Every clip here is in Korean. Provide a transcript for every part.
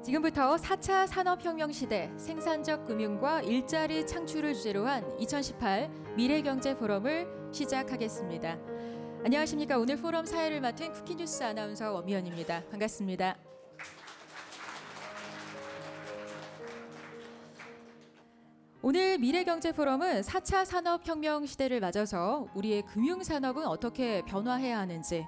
지금부터 4차 산업혁명 시대 생산적 금융과 일자리 창출을 주제로 한 2018 미래경제 포럼을 시작하겠습니다. 안녕하십니까. 오늘 포럼 사회를 맡은 쿠키뉴스 아나운서 원미연입니다. 반갑습니다. 오늘 미래경제 포럼은 4차 산업혁명 시대를 맞아서 우리의 금융산업은 어떻게 변화해야 하는지,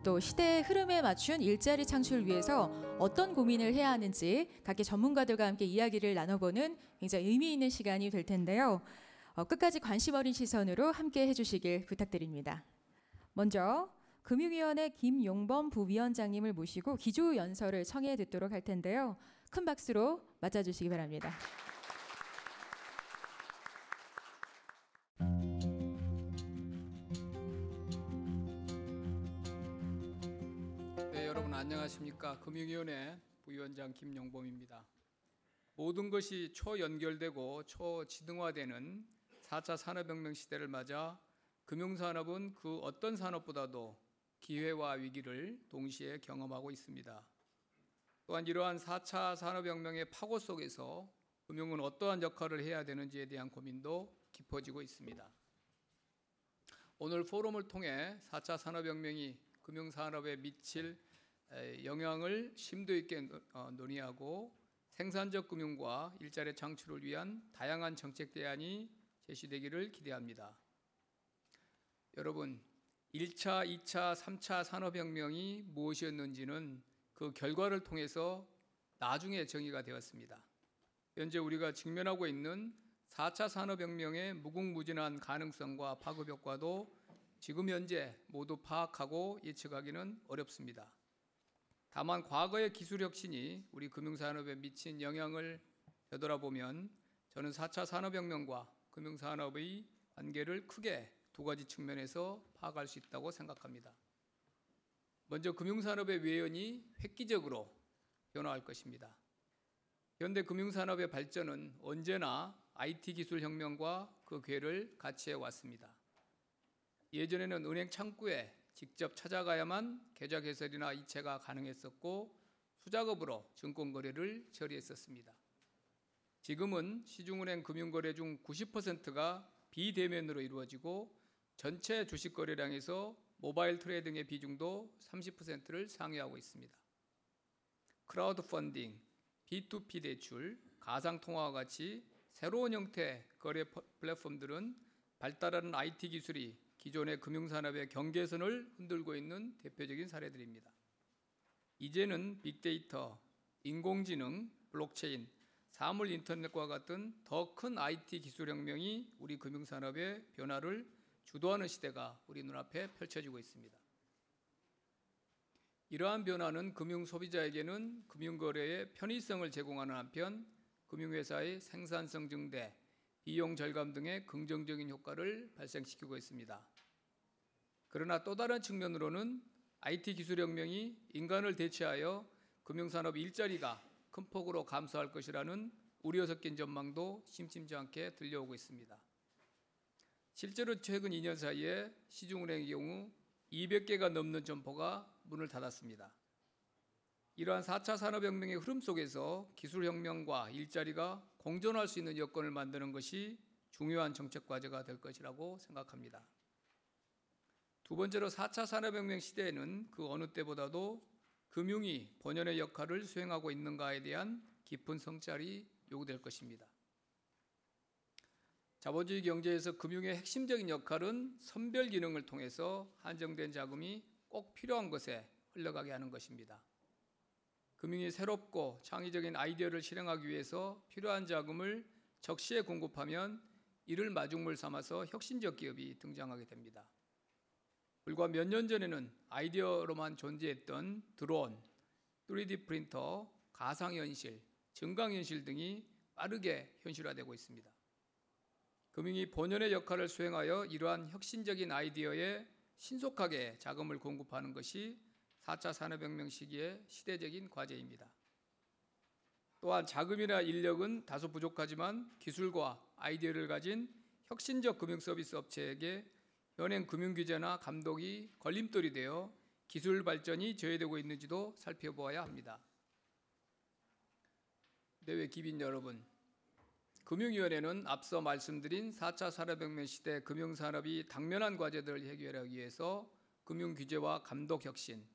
또 시대의 흐름에 맞춘 일자리 창출을 위해서 어떤 고민을 해야 하는지 각계 전문가들과 함께 이야기를 나눠보는 굉장히 의미 있는 시간이 될 텐데요. 끝까지 관심 어린 시선으로 함께 해주시길 부탁드립니다. 먼저 금융위원회 김용범 부위원장님을 모시고 기조연설을 청해 듣도록 할 텐데요. 큰 박수로 맞아주시기 바랍니다. 여러분 안녕하십니까. 금융위원회 부위원장 김용범입니다. 모든 것이 초연결되고 초지능화되는 4차 산업혁명 시대를 맞아 금융산업은 그 어떤 산업보다도 기회와 위기를 동시에 경험하고 있습니다. 또한 이러한 4차 산업혁명의 파고 속에서 금융은 어떠한 역할을 해야 되는지에 대한 고민도 깊어지고 있습니다. 오늘 포럼을 통해 4차 산업혁명이 금융산업에 미칠 영향을 심도 있게 논의하고 생산적 금융과 일자리 창출을 위한 다양한 정책 대안이 제시되기를 기대합니다. 여러분, 1차, 2차, 3차 산업혁명이 무엇이었는지는 그 결과를 통해서 나중에 정의가 되었습니다. 현재 우리가 직면하고 있는 4차 산업혁명의 무궁무진한 가능성과 파급 효과도 지금 현재 모두 파악하고 예측하기는 어렵습니다. 다만 과거의 기술 혁신이 우리 금융산업에 미친 영향을 되돌아보면 저는 4차 산업혁명과 금융산업의 관계를 크게 두 가지 측면에서 파악할 수 있다고 생각합니다. 먼저 금융산업의 외연이 획기적으로 변화할 것입니다. 현대 금융산업의 발전은 언제나 IT 기술 혁명과 그 궤를 같이 해왔습니다. 예전에는 은행 창구에 직접 찾아가야만 계좌 개설이나 이체가 가능했었고 수작업으로 증권 거래를 처리했었습니다. 지금은 시중은행 금융거래 중 90%가 비대면으로 이루어지고 전체 주식 거래량에서 모바일 트레이딩의 비중도 30%를 상회하고 있습니다. 크라우드 펀딩, B2P 대출, 가상통화와 같이 새로운 형태의 거래 플랫폼들은 발달하는 IT 기술이 기존의 금융산업의 경계선을 흔들고 있는 대표적인 사례들입니다. 이제는 빅데이터, 인공지능, 블록체인, 사물 인터넷과 같은 더 큰 IT 기술 혁명이 우리 금융산업의 변화를 주도하는 시대가 우리 눈앞에 펼쳐지고 있습니다. 이러한 변화는 금융소비자에게는 금융거래의 편의성을 제공하는 한편 금융회사의 생산성 증대, 비용 절감 등의 긍정적인 효과를 발생시키고 있습니다. 그러나 또 다른 측면으로는 IT 기술 혁명이 인간을 대체하여 금융산업 일자리가 큰 폭으로 감소할 것이라는 우려 섞인 전망도 심심치 않게 들려오고 있습니다. 실제로 최근 2년 사이에 시중은행의 경우 200개가 넘는 점포가 문을 닫았습니다. 이러한 4차 산업혁명의 흐름 속에서 기술혁명과 일자리가 공존할 수 있는 여건을 만드는 것이 중요한 정책 과제가 될 것이라고 생각합니다. 두 번째로 4차 산업혁명 시대에는 그 어느 때보다도 금융이 본연의 역할을 수행하고 있는가에 대한 깊은 성찰이 요구될 것입니다. 자본주의 경제에서 금융의 핵심적인 역할은 선별 기능을 통해서 한정된 자금이 꼭 필요한 것에 흘러가게 하는 것입니다. 금융이 새롭고 창의적인 아이디어를 실행하기 위해서 필요한 자금을 적시에 공급하면 이를 마중물 삼아서 혁신적 기업이 등장하게 됩니다. 불과 몇 년 전에는 아이디어로만 존재했던 드론, 3D 프린터, 가상현실, 증강현실 등이 빠르게 현실화되고 있습니다. 금융이 본연의 역할을 수행하여 이러한 혁신적인 아이디어에 신속하게 자금을 공급하는 것이 4차 산업혁명 시기의 시대적인 과제입니다. 또한 자금이나 인력은 다소 부족하지만 기술과 아이디어를 가진 혁신적 금융서비스 업체에게 현행 금융규제나 감독이 걸림돌이 되어 기술 발전이 저해되고 있는지도 살펴보아야 합니다. 내외 기빈 여러분, 금융위원회는 앞서 말씀드린 4차 산업혁명 시대 금융산업이 당면한 과제들을 해결하기 위해서 금융규제와 감독혁신,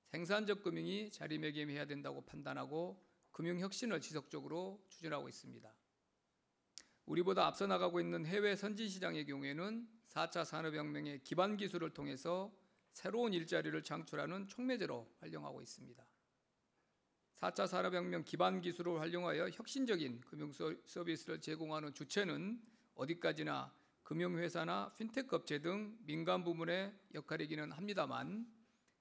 생산적 금융이 자리매김해야 된다고 판단하고 금융혁신을 지속적으로 추진하고 있습니다. 우리보다 앞서 나가고 있는 해외 선진시장의 경우에는 4차 산업혁명의 기반 기술을 통해서 새로운 일자리를 창출하는 촉매제로 활용하고 있습니다. 4차 산업혁명 기반 기술을 활용하여 혁신적인 금융 서비스를 제공하는 주체는 어디까지나 금융회사나 핀테크 업체 등 민간 부문의 역할이기는 합니다만,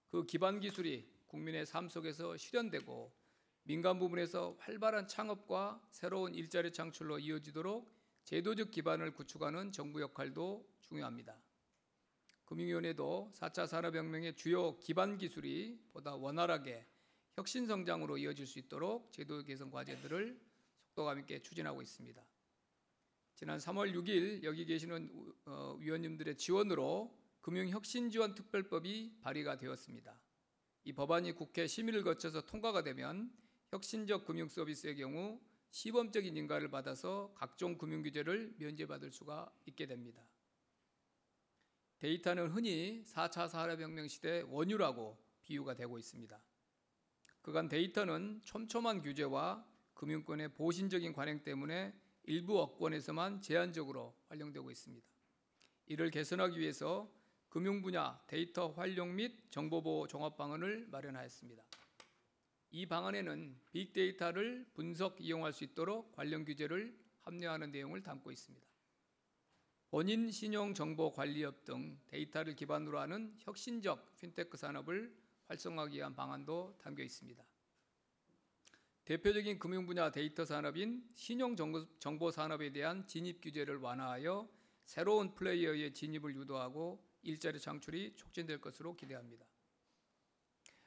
그 기반 기술이 국민의 삶 속에서 실현되고 민간 부문에서 활발한 창업과 새로운 일자리 창출로 이어지도록 제도적 기반을 구축하는 정부 역할도 중요합니다. 금융위원회도 4차 산업혁명의 주요 기반 기술이 보다 원활하게 혁신 성장으로 이어질 수 있도록 제도 개선 과제들을 속도감 있게 추진하고 있습니다. 지난 3월 6일 여기 계시는 위원님들의 지원으로 금융혁신지원특별법이 발의가 되었습니다. 이 법안이 국회 심의를 거쳐서 통과가 되면 혁신적 금융 서비스의 경우 시범적인 인가를 받아서 각종 금융 규제를 면제받을 수가 있게 됩니다. 데이터는 흔히 4차 산업혁명 시대 원유라고 비유가 되고 있습니다. 그간 데이터는 촘촘한 규제와 금융권의 보신적인 관행 때문에 일부 업권에서만 제한적으로 활용되고 있습니다. 이를 개선하기 위해서 금융 분야 데이터 활용 및 정보보호 종합 방안을 마련하였습니다. 이 방안에는 빅데이터를 분석 이용할 수 있도록 관련 규제를 합리화하는 내용을 담고 있습니다. 본인 신용 정보 관리업 등 데이터를 기반으로 하는 혁신적 핀테크 산업을 활성화하기 위한 방안도 담겨 있습니다. 대표적인 금융 분야 데이터 산업인 신용 정보 산업에 대한 진입 규제를 완화하여 새로운 플레이어의 진입을 유도하고 일자리 창출이 촉진될 것으로 기대합니다.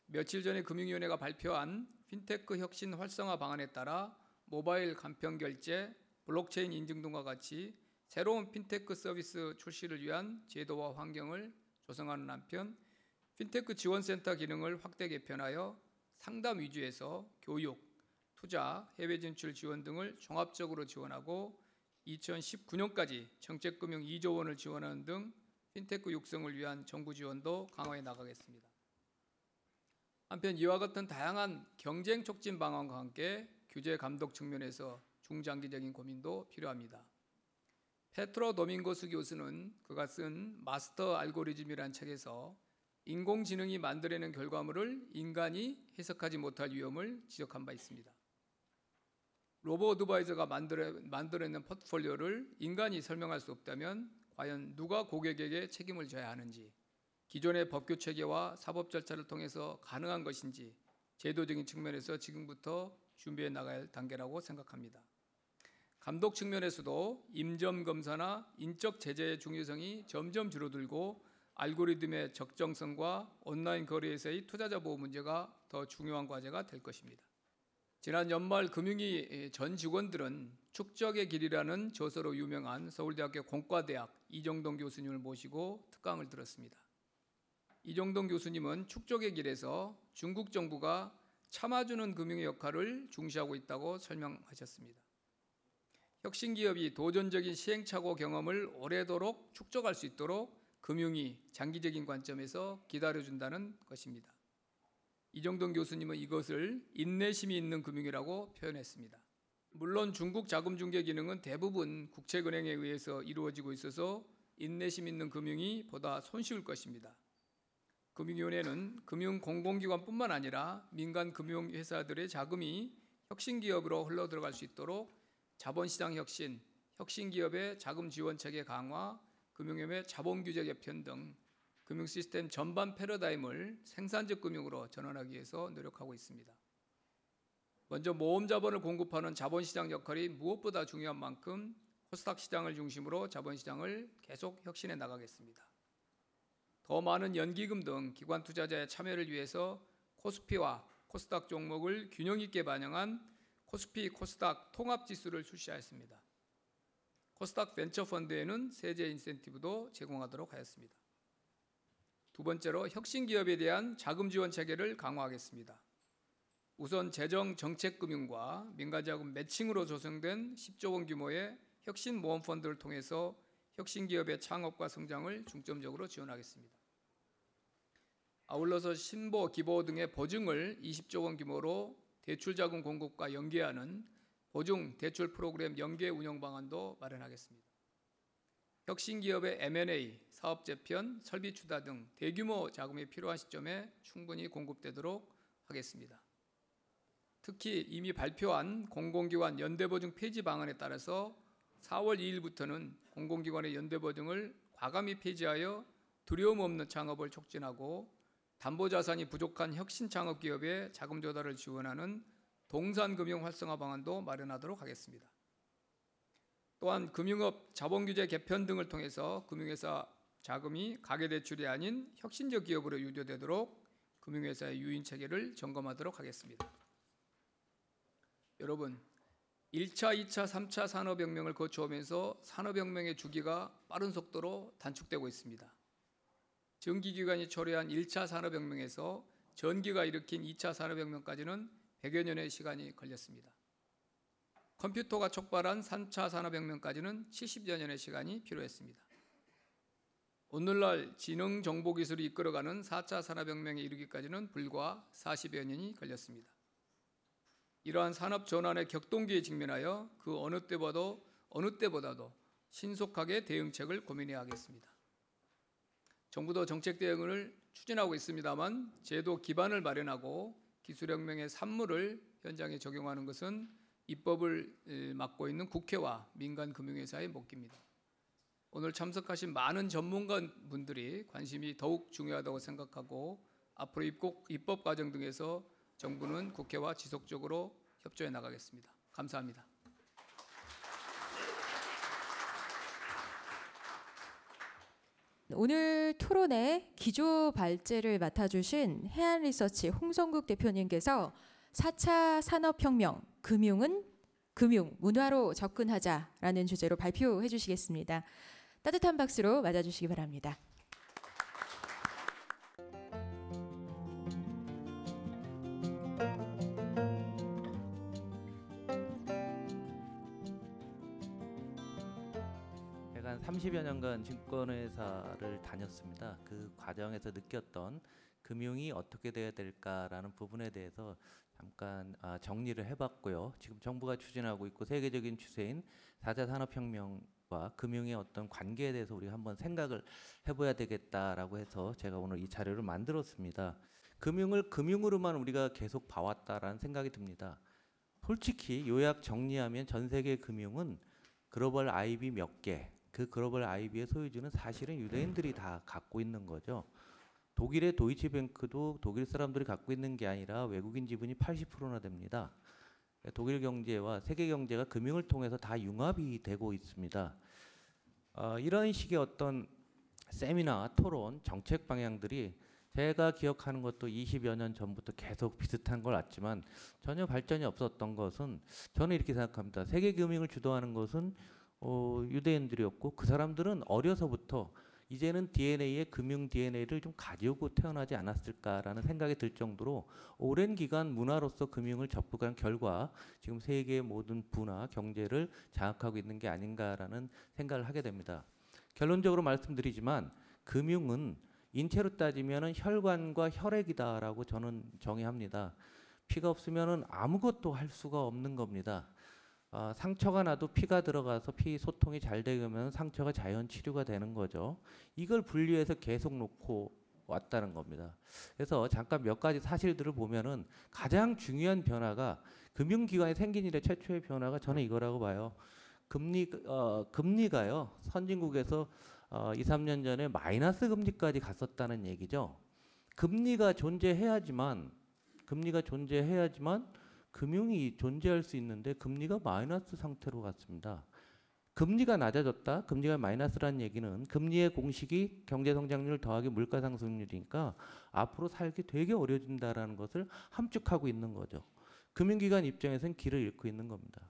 며칠 전에 금융위원회가 발표한 핀테크 혁신 활성화 방안에 따라 모바일 간편 결제, 블록체인 인증 등과 같이 새로운 핀테크 서비스 출시를 위한 제도와 환경을 조성하는 한편, 핀테크 지원센터 기능을 확대 개편하여 상담 위주에서 교육, 투자, 해외 진출 지원 등을 종합적으로 지원하고 2019년까지 정책금융 2조 원을 지원하는 등 핀테크 육성을 위한 정부 지원도 강화해 나가겠습니다. 한편 이와 같은 다양한 경쟁 촉진 방안과 함께 규제 감독 측면에서 중장기적인 고민도 필요합니다. 페트로 도밍고스 교수는 그가 쓴 마스터 알고리즘이라는 책에서 인공지능이 만들어낸 결과물을 인간이 해석하지 못할 위험을 지적한 바 있습니다. 로보 어드바이저가 만들어낸 포트폴리오를 인간이 설명할 수 없다면 과연 누가 고객에게 책임을 져야 하는지, 기존의 법규 체계와 사법 절차를 통해서 가능한 것인지 제도적인 측면에서 지금부터 준비해 나가야 할 단계라고 생각합니다. 감독 측면에서도 임점 검사나 인적 제재의 중요성이 점점 줄어들고 알고리즘의 적정성과 온라인 거래에서의 투자자 보호 문제가 더 중요한 과제가 될 것입니다. 지난 연말 금융위 전 직원들은 축적의 길이라는 저서로 유명한 서울대학교 공과대학 이정동 교수님을 모시고 특강을 들었습니다. 이정동 교수님은 축적의 길에서 중국 정부가 참아주는 금융의 역할을 중시하고 있다고 설명하셨습니다. 혁신기업이 도전적인 시행착오 경험을 오래도록 축적할 수 있도록 금융이 장기적인 관점에서 기다려준다는 것입니다. 이정동 교수님은 이것을 인내심이 있는 금융이라고 표현했습니다. 물론 중국 자금중개 기능은 대부분 국책은행에 의해서 이루어지고 있어서 인내심 있는 금융이 보다 손쉬울 것입니다. 금융위원회는 금융공공기관뿐만 아니라 민간 금융회사들의 자금이 혁신기업으로 흘러들어갈 수 있도록 자본시장 혁신, 혁신기업의 자금 지원 체계 강화, 금융업의 자본규제 개편 등 금융 시스템 전반 패러다임을 생산적 금융으로 전환하기 위해서 노력하고 있습니다. 먼저 모험 자본을 공급하는 자본시장 역할이 무엇보다 중요한 만큼 코스닥 시장을 중심으로 자본시장을 계속 혁신해 나가겠습니다. 더 많은 연기금 등 기관 투자자의 참여를 위해서 코스피와 코스닥 종목을 균형 있게 반영한 코스피 코스닥 통합지수를 출시하였습니다. 코스닥 벤처펀드에는 세제 인센티브도 제공하도록 하였습니다. 두 번째로 혁신기업에 대한 자금 지원 체계를 강화하겠습니다. 우선 재정 정책 금융과 민간자금 매칭으로 조성된 10조 원 규모의 혁신 모험 펀드를 통해서 혁신 기업의 창업과 성장을 중점적으로 지원하겠습니다. 아울러서 신보, 기보 등의 보증을 20조 원 규모로 대출 자금 공급과 연계하는 보증 대출 프로그램 연계 운영 방안도 마련하겠습니다. 혁신 기업의 M&A, 사업 재편, 설비 추다 등 대규모 자금이 필요한 시점에 충분히 공급되도록 하겠습니다. 특히 이미 발표한 공공기관 연대보증 폐지 방안에 따라서 4월 2일부터는 공공기관의 연대보증을 과감히 폐지하여 두려움 없는 창업을 촉진하고 담보자산이 부족한 혁신 창업기업의 자금 조달을 지원하는 동산금융 활성화 방안도 마련하도록 하겠습니다. 또한 금융업 자본규제 개편 등을 통해서 금융회사 자금이 가계대출이 아닌 혁신적 기업으로 유도되도록 금융회사의 유인체계를 점검하도록 하겠습니다. 여러분, 1차, 2차, 3차 산업혁명을 거쳐오면서 산업혁명의 주기가 빠른 속도로 단축되고 있습니다. 전기기관이 초래한 1차 산업혁명에서 전기가 일으킨 2차 산업혁명까지는 100여 년의 시간이 걸렸습니다. 컴퓨터가 촉발한 3차 산업혁명까지는 70여 년의 시간이 필요했습니다. 오늘날 지능정보기술이 이끌어가는 4차 산업혁명에 이르기까지는 불과 40여 년이 걸렸습니다. 이러한 산업 전환의 격동기에 직면하여 그 어느 때보다도 신속하게 대응책을 고민해야 하겠습니다. 정부도 정책 대응을 추진하고 있습니다만 제도 기반을 마련하고 기술혁명의 산물을 현장에 적용하는 것은 입법을 맡고 있는 국회와 민간금융회사의 몫입니다. 오늘 참석하신 많은 전문가분들이 관심이 더욱 중요하다고 생각하고 앞으로 입법 과정 등에서 정부는 국회와 지속적으로 협조해 나가겠습니다. 감사합니다. 오늘 토론회 기조 발제를 맡아주신 해안리서치 홍성국 대표님께서 4차 산업혁명, 금융은 금융, 문화로 접근하자라는 주제로 발표해 주시겠습니다. 따뜻한 박수로 맞아주시기 바랍니다. 제가 한 30여 년간 증권회사를 다녔습니다. 그 과정에서 느꼈던 금융이 어떻게 돼야 될까라는 부분에 대해서 잠깐 정리를 해봤고요. 지금 정부가 추진하고 있고 세계적인 추세인 4차 산업혁명과 금융의 어떤 관계에 대해서 우리가 한번 생각을 해봐야 되겠다라고 해서 제가 오늘 이 자료를 만들었습니다. 금융을 금융으로만 우리가 계속 봐왔다라는 생각이 듭니다. 솔직히 요약 정리하면 전 세계 금융은 글로벌 IB 몇 개, 그 글로벌 IB의 소유주는 사실은 유대인들이 다 갖고 있는 거죠. 독일의 도이치뱅크도 독일 사람들이 갖고 있는 게 아니라 외국인 지분이 80%나 됩니다. 독일 경제와 세계 경제가 금융을 통해서 다 융합이 되고 있습니다. 이런 식의 어떤 세미나, 토론, 정책 방향들이 제가 기억하는 것도 20여 년 전부터 계속 비슷한 걸 알지만 전혀 발전이 없었던 것은 저는 이렇게 생각합니다. 세계 금융을 주도하는 것은 유대인들이었고 그 사람들은 어려서부터 이제는 DNA에 금융 DNA를 좀 가지고 태어나지 않았을까라는 생각이 들 정도로 오랜 기간 문화로서 금융을 접근한 결과 지금 세계의 모든 부나 경제를 장악하고 있는 게 아닌가라는 생각을 하게 됩니다. 결론적으로 말씀드리지만 금융은 인체로 따지면 혈관과 혈액이다라고 저는 정의합니다. 피가 없으면 아무것도 할 수가 없는 겁니다. 상처가 나도 피가 들어가서 피 소통이 잘 되면 상처가 자연 치료가 되는 거죠. 이걸 분리해서 계속 놓고 왔다는 겁니다. 그래서 잠깐 몇 가지 사실들을 보면은 가장 중요한 변화가 금융기관이 생긴 이래 최초의 변화가 저는 이거라고 봐요. 금리가요. 선진국에서 2, 3년 전에 마이너스 금리까지 갔었다는 얘기죠. 금리가 존재해야지만 금융이 존재할 수 있는데 금리가 마이너스 상태로 갔습니다. 금리가 낮아졌다. 금리가 마이너스라는 얘기는 금리의 공식이 경제성장률 더하기 물가상승률이니까 앞으로 살기 되게 어려워진다라는 것을 함축하고 있는 거죠. 금융기관 입장에서는 길을 잃고 있는 겁니다.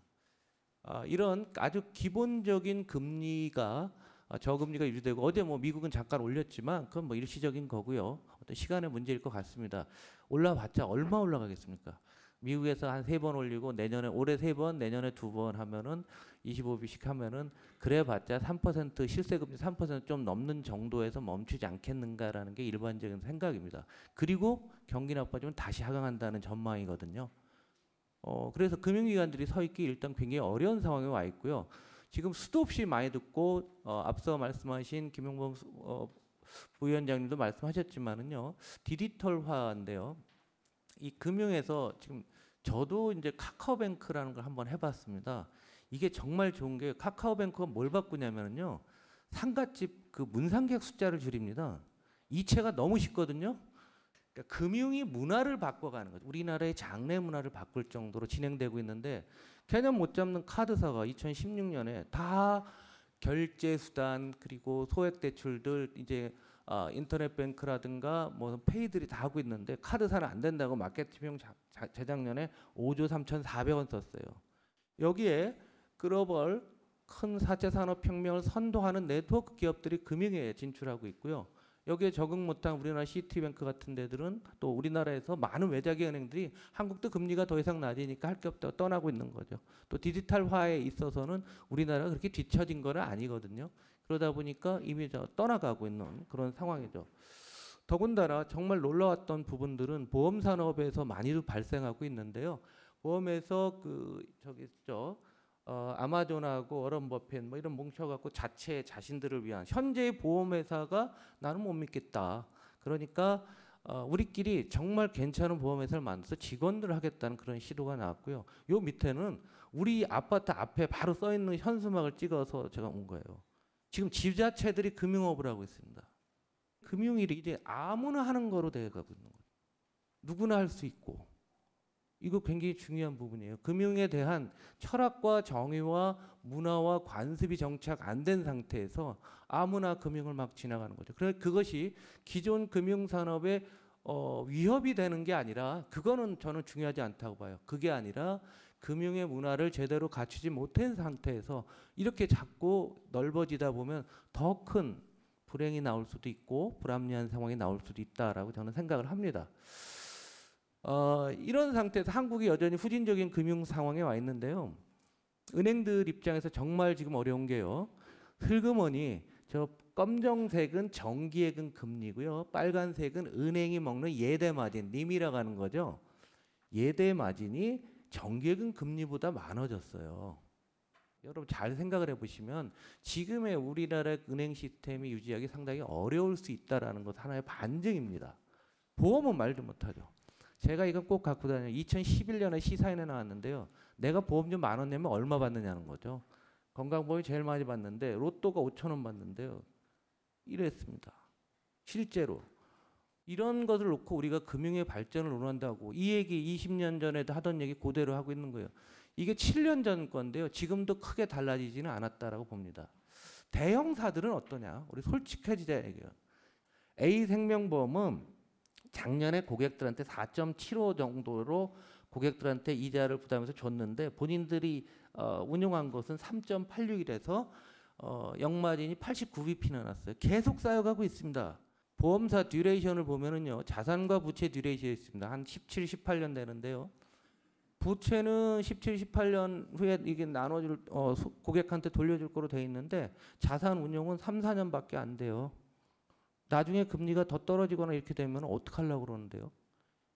이런 아주 기본적인 금리가 저금리가 유지되고 어제 미국은 잠깐 올렸지만 그건 일시적인 거고요. 어떤 시간의 문제일 것 같습니다. 올라봤자 얼마 올라가겠습니까? 미국에서 한 3번 올리고 내년에 올해 3번, 내년에 2번 하면은 25비씩 하면은 그래봤자 3% 실세금리 3%좀 넘는 정도에서 멈추지 않겠는가라는 게 일반적인 생각입니다. 그리고 경기 나빠지면 다시 하강한다는 전망이거든요. 그래서 금융기관들이 서 있기 일단 굉장히 어려운 상황에 와 있고요. 지금 수도 없이 많이 듣고 앞서 말씀하신 김용범 부위원장님도 말씀하셨지만은요, 디지털화인데요. 이 금융에서 지금 저도 이제 카카오뱅크라는 걸 한번 해봤습니다. 이게 정말 좋은 게 카카오뱅크가 뭘 바꾸냐면요, 상가집 그 문상객 숫자를 줄입니다. 이체가 너무 쉽거든요. 그러니까 금융이 문화를 바꿔가는 거죠. 우리나라의 장래 문화를 바꿀 정도로 진행되고 있는데 개념 못 잡는 카드사가 2016년에 다 결제 수단 그리고 소액 대출들 이제 인터넷 뱅크라든가 뭐 페이들이 다 하고 있는데 카드사는 안 된다고 마케팅 비용 재작년에 5조 3,400원 썼어요. 여기에 글로벌 큰 4차 산업혁명을 선도하는 네트워크 기업들이 금융에 진출하고 있고요. 여기에 적응 못한 우리나라 시티뱅크 같은 데들은 또 우리나라에서 많은 외자기 은행들이 한국도 금리가 더 이상 낮으니까 할 게 없다고 떠나고 있는 거죠. 또 디지털화에 있어서는 우리나라가 그렇게 뒤처진 건 아니거든요. 그러다 보니까 이미 떠나가고 있는 그런 상황이죠. 더군다나 정말 놀라웠던 부분들은 보험 산업에서 많이도 발생하고 있는데요. 보험에서 아마존하고 워런 버핏 뭐 이런 뭉쳐갖고 자신들을 위한 현재의 보험회사가 나는 못 믿겠다. 그러니까 우리끼리 정말 괜찮은 보험회사를 만들어서 직원들을 하겠다는 그런 시도가 나왔고요. 요 밑에는 우리 아파트 앞에 바로 써 있는 현수막을 찍어서 제가 온 거예요. 지금 지자체들이 금융업을 하고 있습니다. 금융일이 이제 아무나 하는 거로 되어가고 있는 거예요. 누구나 할 수 있고. 이거 굉장히 중요한 부분이에요. 금융에 대한 철학과 정의와 문화와 관습이 정착 안 된 상태에서 아무나 금융을 막 지나가는 거죠. 그래서 그것이 기존 금융산업에 위협이 되는 게 아니라 그거는 저는 중요하지 않다고 봐요. 그게 아니라 금융의 문화를 제대로 갖추지 못한 상태에서 이렇게 자꾸 넓어지다 보면 더 큰 불행이 나올 수도 있고 불합리한 상황이 나올 수도 있다라고 저는 생각을 합니다. 이런 상태에서 한국이 여전히 후진적인 금융 상황에 와 있는데요. 은행들 입장에서 정말 지금 어려운 게요. 슬그머니 저 검정색은 정기예금 금리고요. 빨간색은 은행이 먹는 예대 마진, 님이라고 하는 거죠. 예대 마진이 정기예금 금리보다 많아졌어요. 여러분 잘 생각을 해보시면 지금의 우리나라 은행 시스템이 유지하기 상당히 어려울 수 있다는 것 하나의 반증입니다. 보험은 말도 못하죠. 제가 이거 꼭 갖고 다녀요. 2011년에 시사인에 나왔는데요. 내가 보험료 10,000원 내면 얼마 받느냐는 거죠. 건강보험이 제일 많이 받는데 로또가 5,000원 받는데요. 이랬습니다. 실제로. 이런 것을 놓고 우리가 금융의 발전을 논한다고 이 얘기 20년 전에도 하던 얘기 그대로 하고 있는 거예요. 이게 7년 전 건데요. 지금도 크게 달라지지는 않았다라고 봅니다. 대형사들은 어떠냐? 우리 솔직해지자 얘기예요. A생명보험은 작년에 고객들한테 4.75 정도로 고객들한테 이자를 부담해서 줬는데 본인들이 운용한 것은 3.86이라서 영마진이 89bp나 났어요. 계속 쌓여가고 있습니다. 보험사 듀레이션을 보면은요. 자산과 부채 듀레이션이 있습니다. 한 17, 18년 되는데요. 부채는 17, 18년 후에 이게 나눠줄 고객한테 돌려줄 거로 돼 있는데 자산 운용은 3, 4년밖에 안 돼요. 나중에 금리가 더 떨어지거나 이렇게 되면 어떡하려고 그러는데요.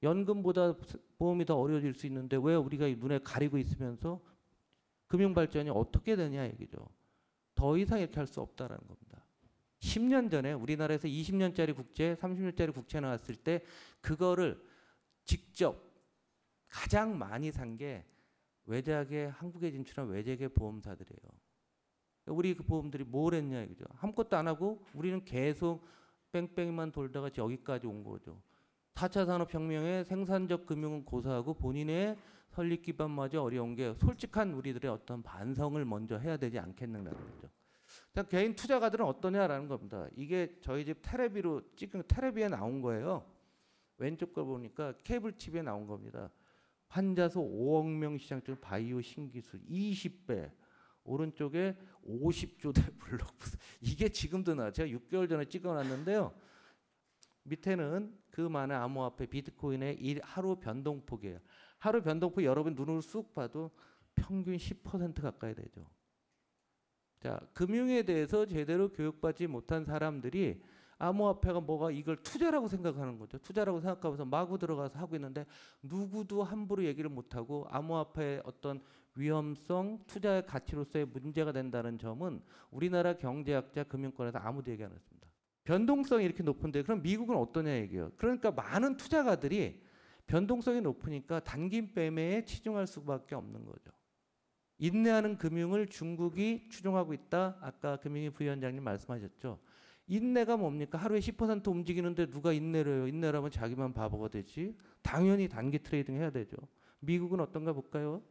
연금보다 보험이 더 어려워질 수 있는데 왜 우리가 눈에 가리고 있으면서 금융 발전이 어떻게 되냐 얘기죠. 더 이상 이렇게 할 수 없다라는 겁니다. 10년 전에 우리나라에서 20년짜리 국채, 30년짜리 국채 나왔을 때 그거를 직접 가장 많이 산 게 외작에 한국에 진출한 외작의 보험사들이에요. 우리 그 보험들이 뭘 했냐 이거죠. 아무것도 안 하고 우리는 계속 뺑뺑이만 돌다가 여기까지 온 거죠. 4차 산업혁명의 생산적 금융은 고사하고 본인의 설립 기반마저 어려운 게 솔직한 우리들의 어떤 반성을 먼저 해야 되지 않겠는가는 거죠. 개인 투자가들은 어떠냐라는 겁니다. 이게 저희 집 테레비로 찍은 테레비에 나온 거예요. 왼쪽 거 보니까 케이블 TV에 나온 겁니다. 환자수 5억 명 시장 중 바이오 신기술 20배. 오른쪽에 50조 대 블록부스. 이게 지금도 나. 제가 6개월 전에 찍어놨는데요. 밑에는 그 많은 암호화폐 비트코인의 하루 변동폭이에요. 하루 변동폭 여러분 눈으로 쑥 봐도 평균 10% 가까이 되죠. 자, 금융에 대해서 제대로 교육받지 못한 사람들이 암호화폐가 뭐가 이걸 투자라고 생각하는 거죠. 투자라고 생각하면서 마구 들어가서 하고 있는데 누구도 함부로 얘기를 못하고 암호화폐의 어떤 위험성, 투자의 가치로서의 문제가 된다는 점은 우리나라 경제학자 금융권에서 아무도 얘기 안 했습니다. 변동성이 이렇게 높은데 그럼 미국은 어떠냐 얘기예요. 그러니까 많은 투자가들이 변동성이 높으니까 단기 매매에 치중할 수밖에 없는 거죠. 인내하는 금융을 중국이 추종하고 있다. 아까 금융위 부위원장님 말씀하셨죠. 인내가 뭡니까? 하루에 10% 움직이는데 누가 인내를 해요? 인내라면 자기만 바보가 되지. 당연히 단기 트레이딩 해야 되죠. 미국은 어떤가 볼까요?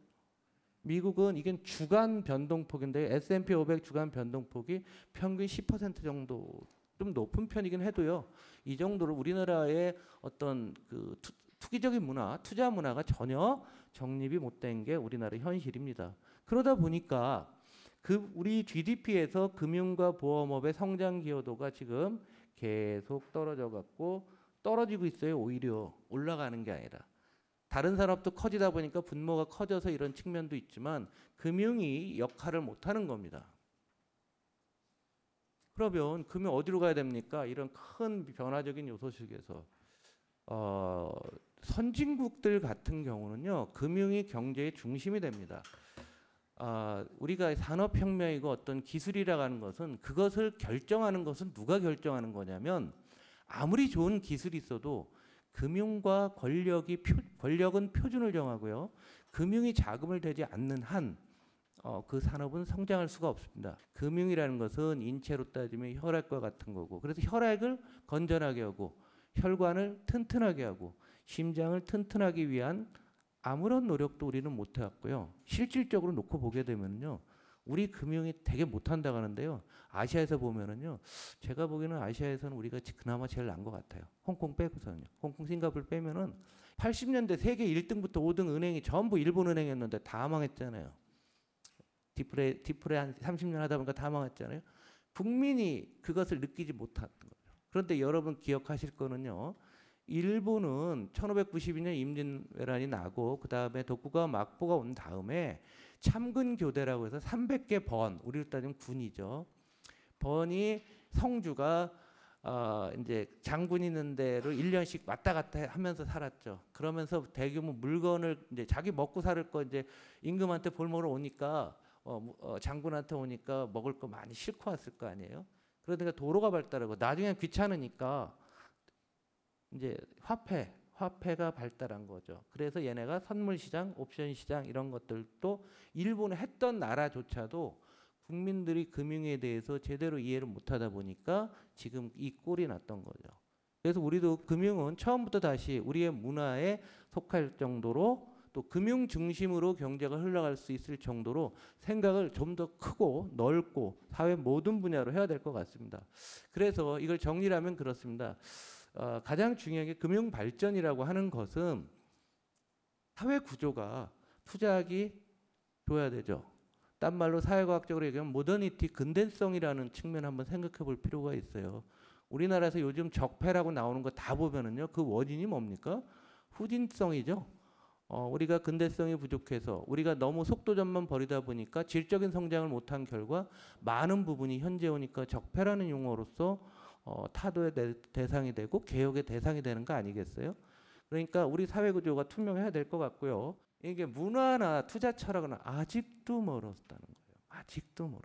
미국은 이게 주간 변동폭인데 S&P 500 주간 변동폭이 평균 10% 정도 좀 높은 편이긴 해도요. 이 정도로 우리나라의 어떤 그 투기적인 문화, 투자 문화가 전혀 정립이 못된 게 우리나라의 현실입니다. 그러다 보니까 우리 GDP에서 금융과 보험업의 성장 기여도가 지금 계속 떨어지고 있어요. 오히려 올라가는 게 아니라. 다른 산업도 커지다 보니까 분모가 커져서 이런 측면도 있지만 금융이 역할을 못하는 겁니다. 그러면 금융 어디로 가야 됩니까? 이런 큰 변화적인 요소 속에서 선진국들 같은 경우는요. 금융이 경제의 중심이 됩니다. 우리가 산업혁명이고 어떤 기술이라고 하는 것은 그것을 결정하는 것은 누가 결정하는 거냐면 아무리 좋은 기술이 있어도 금융과 권력은 표준을 정하고요. 금융이 자금을 대지 않는 한 그 산업은 성장할 수가 없습니다. 금융이라는 것은 인체로 따지면 혈액과 같은 거고 그래서 혈액을 건전하게 하고 혈관을 튼튼하게 하고 심장을 튼튼하기 위한 아무런 노력도 우리는 못 해왔고요. 실질적으로 놓고 보게 되면요. 우리 금융이 되게 못한다고 하는데요. 아시아에서 보면은요. 제가 보기에는 아시아에서는 우리가 그나마 제일 나은 것 같아요. 홍콩 빼고서는요. 홍콩, 싱가포르 빼면은 80년대 세계 1등부터 5등 은행이 전부 일본 은행이었는데 다 망했잖아요. 디프레 한 30년 하다 보니까 다 망했잖아요. 국민이 그것을 느끼지 못했던 거죠. 그런데 여러분 기억하실 거는요. 일본은 1592년 임진왜란이 나고 그 다음에 독구가 막보가 온 다음에 참근교대라고 해서 300개 번, 우리로 따지면 군이죠. 번이 성주가 이제 장군 있는 데로 1년씩 왔다 갔다 하면서 살았죠. 그러면서 대규모 물건을 이제 자기 먹고 살 거 이제 임금한테 볼모로 오니까 장군한테 오니까 먹을 거 많이 싣고 왔을 거 아니에요. 그러니까 도로가 발달하고 나중에 귀찮으니까 이제 화폐가 발달한 거죠. 그래서 얘네가 선물 시장, 옵션 시장 이런 것들도 일본에 했던 나라조차도 국민들이 금융에 대해서 제대로 이해를 못하다 보니까 지금 이 꼴이 났던 거죠. 그래서 우리도 금융은 처음부터 다시 우리의 문화에 속할 정도로 또 금융 중심으로 경제가 흘러갈 수 있을 정도로 생각을 좀 더 크고 넓고 사회 모든 분야로 해야 될 것 같습니다. 그래서 이걸 정리를 하면 그렇습니다. 가장 중요한 게 금융 발전이라고 하는 것은 사회 구조가 투자하기 줘야 되죠. 딴 말로 사회과학적으로 얘기하면 모더니티, 근대성이라는 측면을 한번 생각해 볼 필요가 있어요. 우리나라에서 요즘 적폐라고 나오는 거 다 보면은요, 그 원인이 뭡니까? 후진성이죠. 우리가 근대성이 부족해서 우리가 너무 속도전만 벌이다 보니까 질적인 성장을 못한 결과 많은 부분이 현재 오니까 적폐라는 용어로서 타도의 대상이 되고 개혁의 대상이 되는 거 아니겠어요? 그러니까 우리 사회 구조가 투명해야 될 것 같고요. 이게 문화나 투자 철학은 아직도 멀었다는 거예요. 아직도 멀어.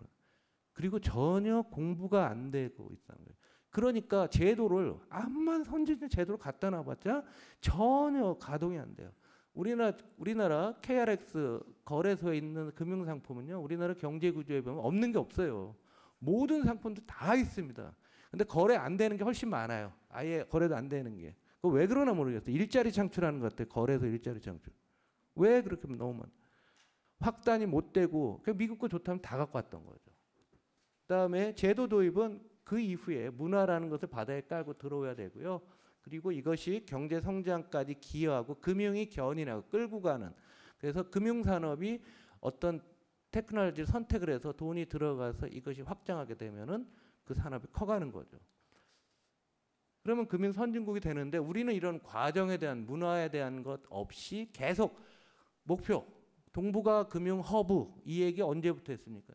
그리고 전혀 공부가 안 되고 있다는 거예요. 그러니까 제도를 암만 선진적 제도를 갖다 놔봤자 전혀 가동이 안 돼요. 우리나라 KRX 거래소에 있는 금융상품은요. 우리나라 경제구조에 보면 없는 게 없어요. 모든 상품도 다 있습니다. 근데 거래 안 되는 게 훨씬 많아요. 아예 거래도 안 되는 게. 그거 왜 그러나 모르겠어요. 일자리 창출하는 것 같아요. 거래소 일자리 창출. 왜 그렇게 너무 많아? 확단이 못 되고 미국 거 좋다면 다 갖고 왔던 거죠. 그다음에 제도 도입은 그 이후에 문화라는 것을 바다에 깔고 들어오야 되고요. 그리고 이것이 경제 성장까지 기여하고 금융이 견인하고 끌고 가는. 그래서 금융산업이 어떤 테크놀로지를 선택을 해서 돈이 들어가서 이것이 확장하게 되면은 그 산업이 커가는 거죠. 그러면 금융 선진국이 되는데 우리는 이런 과정에 대한 문화에 대한 것 없이 계속 목표 동북아 금융 허브 이 얘기 언제부터 했습니까?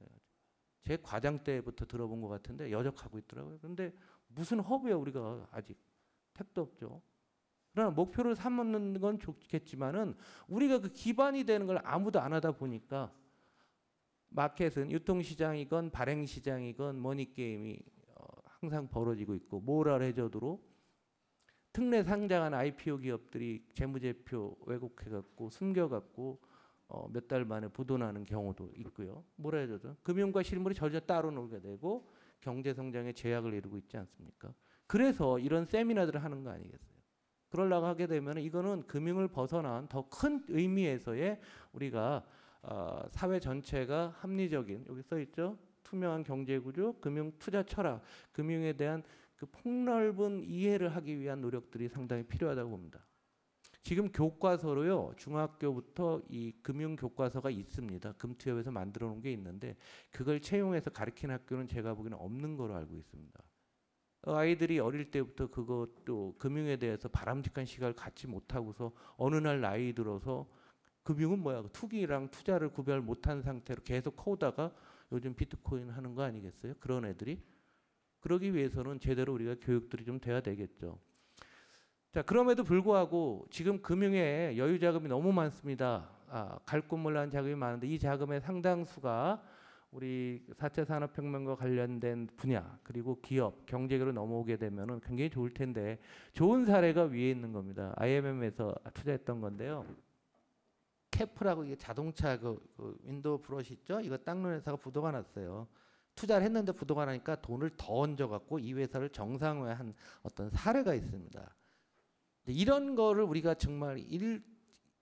제 과장 때부터 들어본 것 같은데 여적하고 있더라고요. 그런데 무슨 허브예요? 우리가 아직 택도 없죠. 그러나 목표를 삼는 건 좋겠지만은 우리가 그 기반이 되는 걸 아무도 안 하다 보니까 마켓은 유통시장이건 발행시장이건 머니게임이 항상 벌어지고 있고 모랄 해저드로 특례 상장한 IPO 기업들이 재무제표 왜곡해갖고 숨겨갖고 몇 달 만에 부도나는 경우도 있고요. 모랄 해저드 금융과 실물이 전혀 따로 놀게 되고 경제 성장에 제약을 이루고 있지 않습니까? 그래서 이런 세미나들을 하는 거 아니겠어요? 그러려고 하게 되면 이거는 금융을 벗어난 더 큰 의미에서의 우리가 사회 전체가 합리적인 여기 써 있죠. 투명한 경제구조, 금융 투자 철학, 금융에 대한 그 폭넓은 이해를 하기 위한 노력들이 상당히 필요하다고 봅니다. 지금 교과서로요. 중학교부터 이 금융 교과서가 있습니다. 금투협에서 만들어 놓은 게 있는데 그걸 채용해서 가르치는 학교는 제가 보기에는 없는 거로 알고 있습니다. 아이들이 어릴 때부터 그것도 금융에 대해서 바람직한 시각을 갖지 못하고서 어느 날 나이 들어서 금융은 뭐야? 투기랑 투자를 구별 못한 상태로 계속 커오다가 요즘 비트코인 하는 거 아니겠어요? 그런 애들이. 그러기 위해서는 제대로 우리가 교육들이 좀 돼야 되겠죠. 자, 그럼에도 불구하고 지금 금융에 여유 자금이 너무 많습니다. 갈굼몰란 자금이 많은데 이 자금의 상당수가 우리 4차 산업혁명과 관련된 분야 그리고 기업, 경제계로 넘어오게 되면은 굉장히 좋을 텐데 좋은 사례가 위에 있는 겁니다. IMM에서 투자했던 건데요. 캐프라고 이게 자동차 그 윈도우 브러쉬 있죠? 이거 닦는 회사가 부도가 났어요. 투자를 했는데 부도가 나니까 돈을 더 얹어갖고 이 회사를 정상화한 어떤 사례가 있습니다. 이런 거를 우리가 정말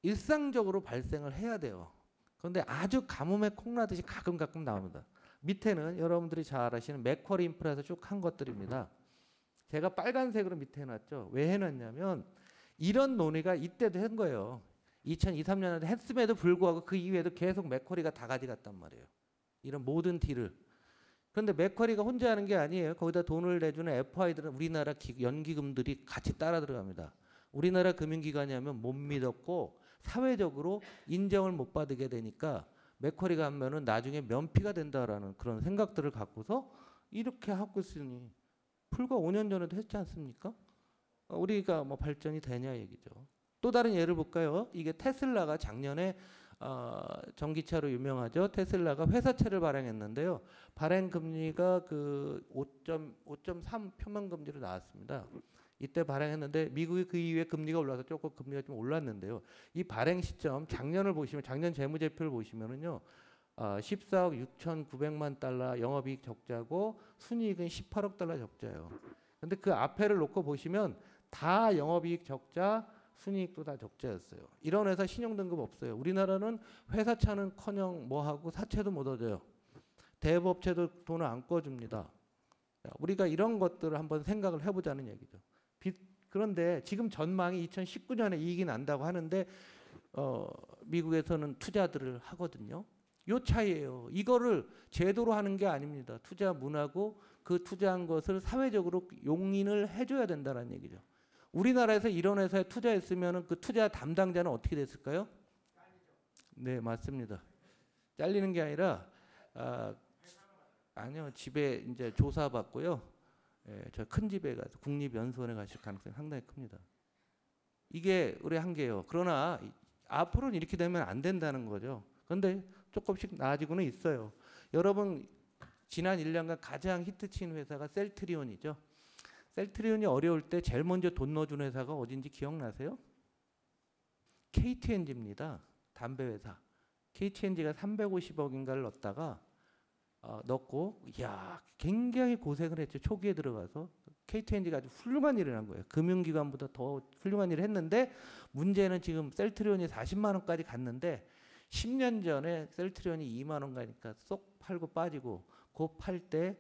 일상적으로 발생을 해야 돼요. 그런데 아주 가뭄에 콩나듯이 가끔 나옵니다. 밑에는 여러분들이 잘 아시는 맥쿼리 인프라에서 쭉 한 것들입니다. 제가 빨간색으로 밑에 해놨죠. 왜 해놨냐면 이런 논의가 이때도 한 거예요. 2002, 3년에 했음에도 불구하고 그 이후에도 계속 맥쿼리가 다 가져갔단 말이에요. 이런 모든 딜을. 그런데 맥쿼리가 혼자 하는 게 아니에요. 거기다 돈을 내주는 FI들은 우리나라 연기금들이 같이 따라 들어갑니다. 우리나라 금융기관이 하면 못 믿었고 사회적으로 인정을 못 받게 되니까 맥쿼리가 하면은 나중에 면피가 된다라는 그런 생각들을 갖고서 이렇게 하고 있으니 불과 5년 전에도 했지 않습니까? 우리가 뭐 발전이 되냐 얘기죠. 또 다른 예를 볼까요? 이게 테슬라가 작년에 전기차로 유명하죠. 테슬라가 회사채를 발행했는데요. 발행 금리가 그 5.3 표만금리로 나왔습니다. 이때 발행했는데 미국이 그 이후에 금리가 올라서 조금 금리가 좀 올랐는데요. 이 발행 시점 작년을 보시면 작년 재무제표를 보시면은요. 14억 6,900만 달러 영업이익 적자고 순이익은 18억 달러 적자예요. 근데 그 앞에를 놓고 보시면 다 영업이익 적자, 순이익도 다 적자였어요. 이런 회사 신용등급 없어요. 우리나라는 회사차는커녕 뭐하고 사채도 못 얻어요. 대부업체도 돈을 안 꺼줍니다. 우리가 이런 것들을 한번 생각을 해보자는 얘기죠. 그런데 지금 전망이 2019년에 이익이 난다고 하는데 미국에서는 투자들을 하거든요. 요 차이예요. 이거를 제도로 하는 게 아닙니다. 투자 문화고 그 투자한 것을 사회적으로 용인을 해줘야 된다는 얘기죠. 우리나라에서 이런 회사에 투자했으면 그 투자 담당자는 어떻게 됐을까요? 네, 맞습니다. 잘리는 게 아니라 아니요, 집에 이제 조사받고요. 예, 저 큰 집에 가서 국립연수원에 가실 가능성이 상당히 큽니다. 이게 우리 한계예요. 그러나 앞으로는 이렇게 되면 안 된다는 거죠. 그런데 조금씩 나아지고는 있어요. 여러분 지난 1년간 가장 히트친 회사가 셀트리온이죠. 셀트리온이 어려울 때 제일 먼저 돈 넣어준 회사가 어딘지 기억나세요? KTNG입니다. 담배 회사. KTNG가 350억인가를 넣었다가 넣고 야 굉장히 고생을 했죠. 초기에 들어가서 KTNG가 아주 훌륭한 일을 한 거예요. 금융기관보다 더 훌륭한 일을 했는데 문제는 지금 셀트리온이 40만 원까지 갔는데 10년 전에 셀트리온이 2만 원 가니까 쏙 팔고 빠지고 그 팔 때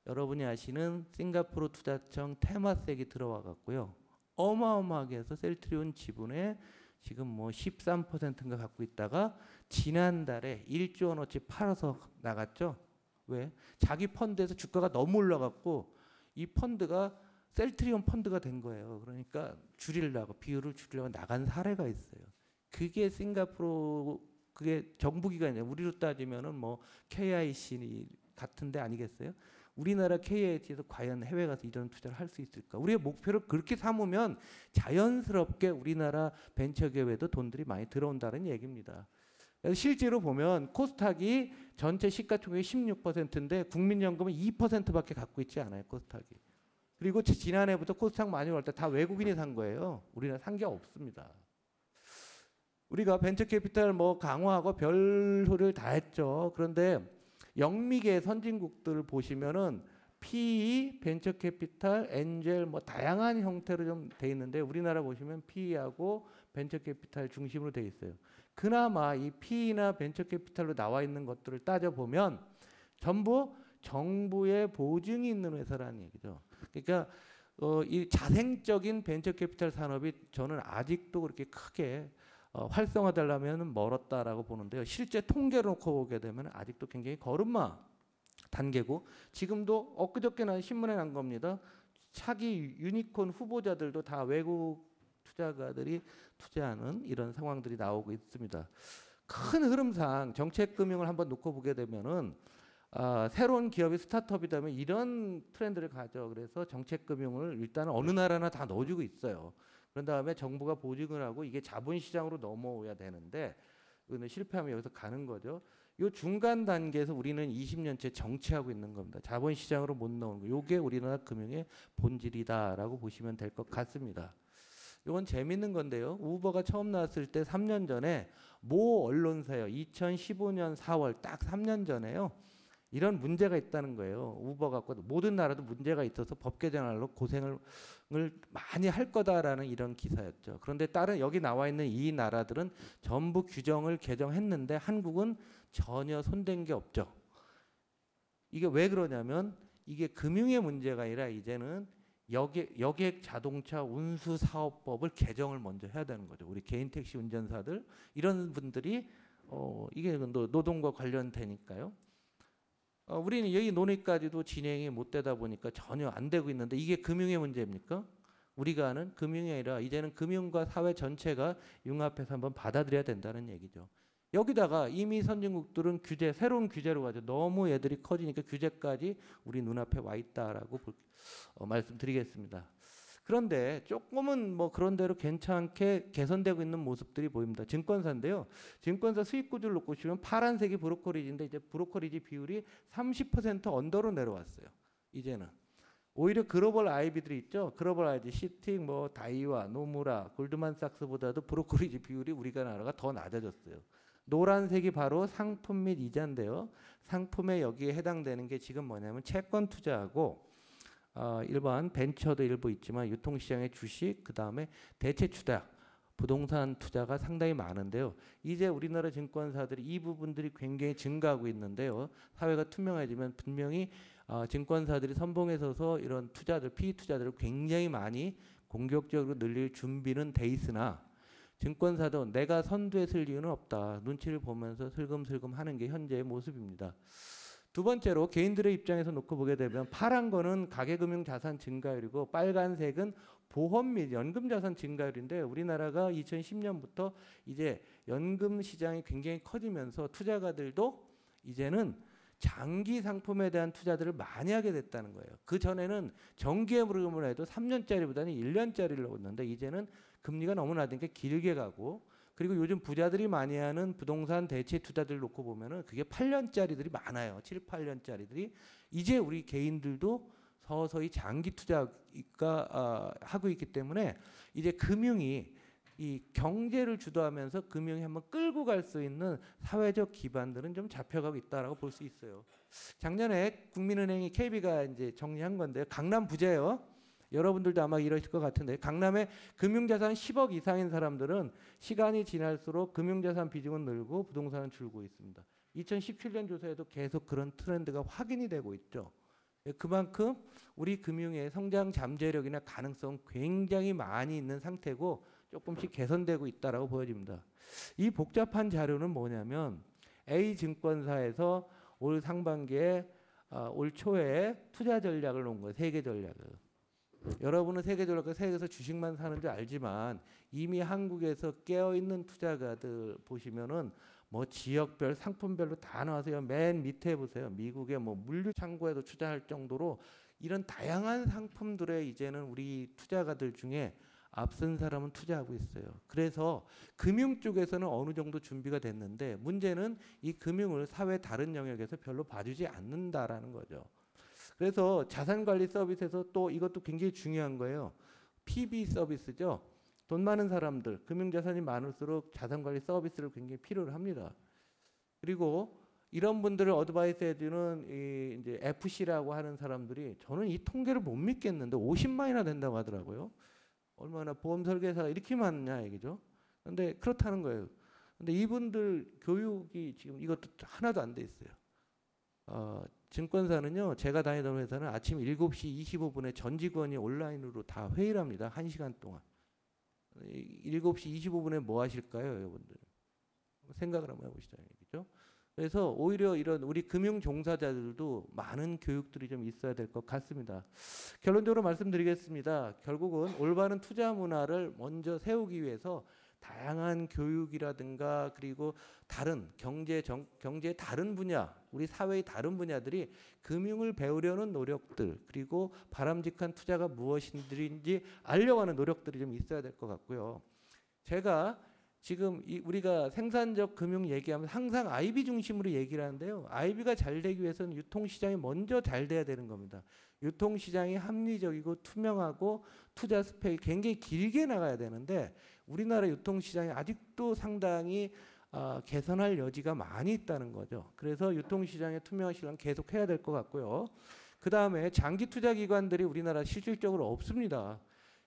여러분이 아시는 싱가포르 투자청 테마섹이 들어와 갖고요. 어마어마하게 해서 셀트리온 지분에 지금 뭐 13%인가 갖고 있다가 지난달에 1조 원어치 팔아서 나갔죠. 왜? 자기 펀드에서 주가가 너무 올라갔고 이 펀드가 셀트리온 펀드가 된 거예요. 그러니까 비율을 줄이려고 나간 사례가 있어요. 그게 싱가포르 그게 정부기관이에요. 우리로 따지면은 뭐 KIC 같은데 아니겠어요? 우리나라 KIC에서 과연 해외 가서 이런 투자를 할 수 있을까? 우리의 목표를 그렇게 삼으면 자연스럽게 우리나라 벤처기업에도 돈들이 많이 들어온다는 얘기입니다. 실제로 보면 코스닥이 전체 시가총액의 16%인데 국민연금은 2%밖에 갖고 있지 않아요. 코스닥이. 그리고 지난해부터 코스닥 많이 올 때 다 외국인이 산 거예요. 우리나라 산 게 없습니다. 우리가 벤처캐피탈 뭐 강화하고 별소리를 다 했죠. 그런데 영미계 선진국들을 보시면은 PE, 벤처캐피탈, 엔젤 뭐 다양한 형태로 좀 돼 있는데 우리나라 보시면 PE하고 벤처캐피탈 중심으로 돼 있어요. 그나마 이 PE나 벤처캐피탈로 나와 있는 것들을 따져보면 전부 정부의 보증이 있는 회사라는 얘기죠. 그러니까 이 자생적인 벤처캐피탈 산업이 저는 아직도 그렇게 크게 활성화되려면 멀었다라고 보는데요. 실제 통계로 놓고 보게 되면 아직도 굉장히 걸음마 단계고 지금도 엊그저께 난 신문에 난 겁니다. 차기 유니콘 후보자들도 다 외국 투자가들이 투자하는 이런 상황들이 나오고 있습니다. 큰 흐름상 정책금융을 한번 놓고 보게 되면은 새로운 기업이 스타트업이라면 이런 트렌드를 가져. 그래서 정책금융을 일단은 어느 나라나 다 넣어주고 있어요. 그런 다음에 정부가 보증을 하고 이게 자본시장으로 넘어오야 되는데 이거는 실패하면 여기서 가는 거죠. 이 중간 단계에서 우리는 20년째 정체하고 있는 겁니다. 자본시장으로 못 나오는 거. 이게 우리나라 금융의 본질이다라고 보시면 될 것 같습니다. 이건 재밌는 건데요. 우버가 처음 나왔을 때 3년 전에 모 언론사요. 2015년 4월 딱 3년 전에요. 이런 문제가 있다는 거예요. 우버 갖고 모든 나라도 문제가 있어서 법 개정하려고 고생을 많이 할 거다라는 이런 기사였죠. 그런데 다른 여기 나와 있는 이 나라들은 전부 규정을 개정했는데 한국은 전혀 손댄 게 없죠. 이게 왜 그러냐면 이게 금융의 문제가 아니라 이제는 여객 자동차 운수 사업법을 개정을 먼저 해야 되는 거죠. 우리 개인 택시 운전사들 이런 분들이 이게 노동과 관련되니까요. 우리는 여기 논의까지도 진행이 못 되다 보니까 전혀 안 되고 있는데 이게 금융의 문제입니까? 우리가 아는 금융이 아니라 이제는 금융과 사회 전체가 융합해서 한번 받아들여야 된다는 얘기죠. 여기다가 이미 선진국들은 새로운 규제로 가죠. 너무 얘들이 커지니까 규제까지 우리 눈앞에 와 있다라고 말씀드리겠습니다. 그런데 조금은 뭐 그런 대로 괜찮게 개선되고 있는 모습들이 보입니다. 증권사인데요. 증권사 수익 구조를 놓고 보시면 파란색이 브로커리지인데 이제 브로커리지 비율이 30% 언더로 내려왔어요. 이제는. 오히려 글로벌 IB들이 있죠. 글로벌 IB, 시틱, 뭐 다이와, 노무라, 골드만삭스보다도 브로커리지 비율이 우리가 나라가 더 낮아졌어요. 노란색이 바로 상품 및 이자인데요. 상품에 여기에 해당되는 게 지금 뭐냐면 채권 투자하고 일반 벤처도 일부 있지만 유통시장의 주식, 그 다음에 대체 투자, 부동산 투자가 상당히 많은데요. 이제 우리나라 증권사들이 이 부분들이 굉장히 증가하고 있는데요. 사회가 투명해지면 분명히 증권사들이 선봉에 서서 이런 투자들, PE 투자들을 굉장히 많이 공격적으로 늘릴 준비는 돼 있으나 증권사도 내가 선두에 설 이유는 없다. 눈치를 보면서 슬금슬금 하는 게 현재의 모습입니다. 두 번째로 개인들의 입장에서 놓고 보게 되면 파란 거는 가계금융자산 증가율이고 빨간색은 보험 및 연금자산 증가율인데 우리나라가 2010년부터 이제 연금 시장이 굉장히 커지면서 투자가들도 이제는 장기 상품에 대한 투자들을 많이 하게 됐다는 거예요. 그 전에는 정기예금을 해도 3년짜리보다는 1년짜리를 넣었는데 이제는 금리가 너무 낮으니까 길게 가고 그리고 요즘 부자들이 많이 하는 부동산 대체 투자들 놓고 보면은 그게 8년짜리들이 많아요. 7, 8년짜리들이 이제 우리 개인들도 서서히 장기 투자가 하고 있기 때문에 이제 금융이 이 경제를 주도하면서 금융이 한번 끌고 갈 수 있는 사회적 기반들은 좀 잡혀가고 있다라고 볼 수 있어요. 작년에 국민은행이 KB가 이제 정리한 건데요. 강남 부재요. 여러분들도 아마 이러실 것 같은데 강남에 금융자산 10억 이상인 사람들은 시간이 지날수록 금융자산 비중은 늘고 부동산은 줄고 있습니다. 2017년 조사에도 계속 그런 트렌드가 확인이 되고 있죠. 그만큼 우리 금융의 성장 잠재력이나 가능성 굉장히 많이 있는 상태고 조금씩 개선되고 있다라고 보여집니다. 이 복잡한 자료는 뭐냐면 A증권사에서 올 상반기에 올 초에 투자 전략을 놓은 거예요. 세계 전략을. 여러분은 세계에서 주식만 사는 줄 알지만 이미 한국에서 깨어있는 투자가들 보시면은 뭐 지역별 상품별로 다 나와서요. 맨 밑에 보세요. 미국의 뭐 물류 창고에도 투자할 정도로 이런 다양한 상품들에 이제는 우리 투자가들 중에 앞선 사람은 투자하고 있어요. 그래서 금융 쪽에서는 어느 정도 준비가 됐는데 문제는 이 금융을 사회 다른 영역에서 별로 봐주지 않는다라는 거죠. 그래서 자산관리 서비스에서 또 이것도 굉장히 중요한 거예요. PB 서비스죠. 돈 많은 사람들, 금융자산이 많을수록 자산관리 서비스를 굉장히 필요로 합니다. 그리고 이런 분들을 어드바이스 해주는 이제 FC라고 하는 사람들이 저는 이 통계를 못 믿겠는데 50만이나 된다고 하더라고요. 얼마나 보험 설계사가 이렇게 많냐 얘기죠. 근데 그렇다는 거예요. 근데 이분들 교육이 지금 이것도 하나도 안 돼 있어요. 증권사는요. 제가 다니던 회사는 아침 7시 25분에 전 직원이 온라인으로 다 회의를 합니다. 1시간 동안. 7시 25분에 뭐 하실까요, 여러분들? 생각을 한번 해보시죠. 얘기죠. 그래서 오히려 이런 우리 금융 종사자들도 많은 교육들이 좀 있어야 될 것 같습니다. 결론적으로 말씀드리겠습니다. 결국은 올바른 투자 문화를 먼저 세우기 위해서 다양한 교육이라든가 그리고 다른 경제의 다른 분야, 우리 사회의 다른 분야들이 금융을 배우려는 노력들 그리고 바람직한 투자가 무엇인지 알려고 하는 노력들이 좀 있어야 될 것 같고요. 제가 지금 우리가 생산적 금융 얘기하면 항상 IB 중심으로 얘기를 하는데요. IB가 잘 되기 위해서는 유통시장이 먼저 잘 돼야 되는 겁니다. 유통시장이 합리적이고 투명하고 투자 스펙이 굉장히 길게 나가야 되는데 우리나라 유통시장이 아직도 상당히 개선할 여지가 많이 있다는 거죠. 그래서 유통시장의 투명한 시장 계속 해야 될 것 같고요. 그 다음에 장기 투자 기관들이 우리나라 실질적으로 없습니다.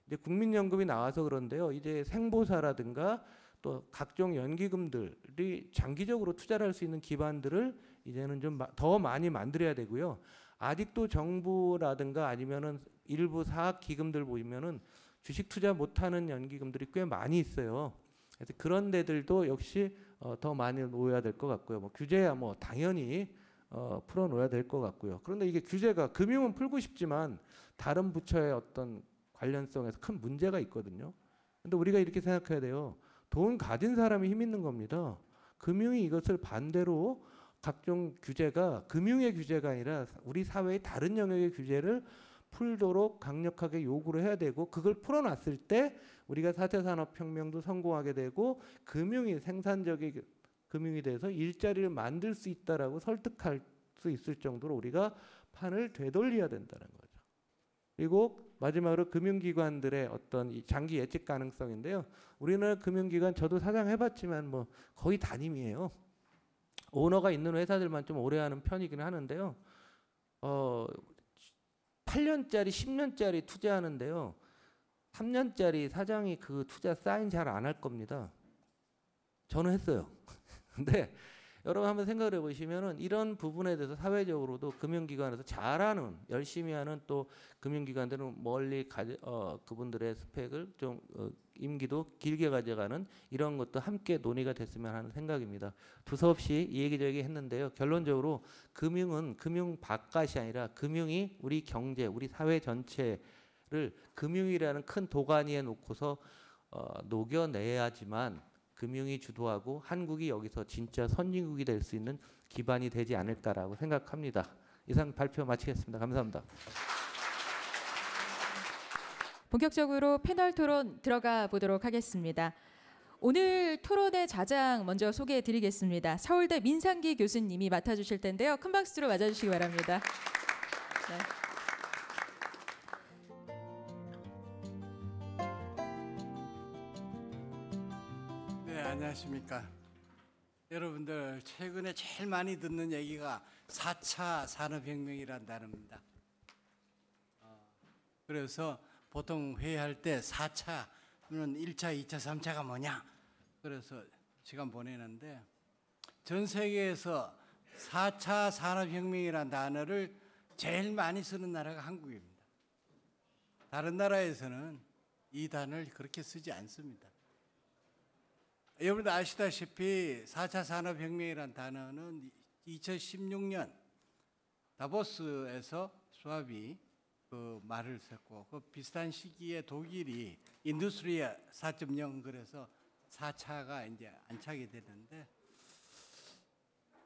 이제 국민연금이 나와서 그런데요. 이제 생보사라든가 또 각종 연기금들이 장기적으로 투자를 할 수 있는 기반들을 이제는 좀 더 많이 만들어야 되고요. 아직도 정부라든가 아니면은 일부 사학 기금들 보면은 주식 투자 못하는 연기금들이 꽤 많이 있어요. 그래서 그런 데들도 역시 더 많이 놓아야 될 것 같고요. 뭐 규제야 뭐 당연히 풀어놓아야 될 것 같고요. 그런데 이게 규제가 금융은 풀고 싶지만 다른 부처의 어떤 관련성에서 큰 문제가 있거든요. 근데 우리가 이렇게 생각해야 돼요. 돈 가진 사람이 힘 있는 겁니다. 금융이 이것을 반대로 각종 규제가 금융의 규제가 아니라 우리 사회의 다른 영역의 규제를 풀도록 강력하게 요구를 해야 되고 그걸 풀어놨을 때 우리가 4차 산업혁명도 성공하게 되고 금융이 생산적인 금융이 돼서 일자리를 만들 수 있다라고 설득할 수 있을 정도로 우리가 판을 되돌려야 된다는 거죠. 그리고 마지막으로 금융기관들의 어떤 이 장기 예측 가능성인데요. 우리나라 금융기관 저도 사장해봤지만 뭐 거의 담임이에요. 오너가 있는 회사들만 좀 오래 하는 편이긴 하는데요. 8년짜리 10년짜리 투자하는데요. 3년짜리 사장이 그 투자 사인 잘 안 할 겁니다. 저는 했어요. 근데 여러분 한번 생각을 해보시면은 이런 부분에 대해서 사회적으로도 금융기관에서 잘하는 열심히 하는 또 금융기관들은 멀리 그분들의 스펙을 좀 임기도 길게 가져가는 이런 것도 함께 논의가 됐으면 하는 생각입니다. 두서없이 이 얘기 저 얘기 했는데요. 결론적으로 금융은 금융 바깥이 아니라 금융이 우리 경제, 우리 사회 전체를 금융이라는 큰 도가니에 놓고서 녹여내야지만 금융이 주도하고 한국이 여기서 진짜 선진국이 될 수 있는 기반이 되지 않을까라고 생각합니다. 이상 발표 마치겠습니다. 감사합니다. 본격적으로 패널 토론 들어가 보도록 하겠습니다. 오늘 토론의 자장 먼저 소개해 드리겠습니다. 서울대 민상기 교수님이 맡아주실 텐데요. 큰 박수로 맞아주시기 바랍니다. 네. 네, 안녕하십니까. 여러분들 최근에 제일 많이 듣는 얘기가 4차 산업혁명이라는 단어입니다. 그래서 보통 회의할 때 4차 하면 1차, 2차, 3차가 뭐냐? 그래서 시간 보내는데 전 세계에서 4차 산업혁명이라는 단어를 제일 많이 쓰는 나라가 한국입니다. 다른 나라에서는 이 단어를 그렇게 쓰지 않습니다. 여러분들 아시다시피 4차 산업혁명이라는 단어는 2016년 다보스에서 수합이 그 말을 썼고 그 비슷한 시기에 독일이 인더스트리 4.0 그래서 4차가 이제 안착이 됐는데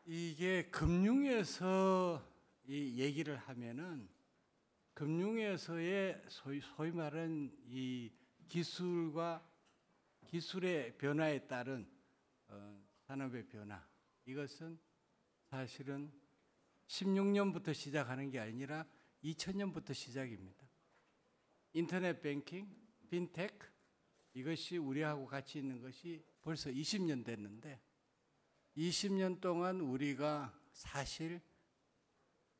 이게 금융에서 이 얘기를 하면은 금융에서의 소위 말하는 이 기술의 변화에 따른 산업의 변화 이것은 사실은 16년부터 시작하는 게 아니라 2000년부터 시작입니다. 인터넷 뱅킹, 핀테크 이것이 우리하고 같이 있는 것이 벌써 20년 됐는데 20년 동안 우리가 사실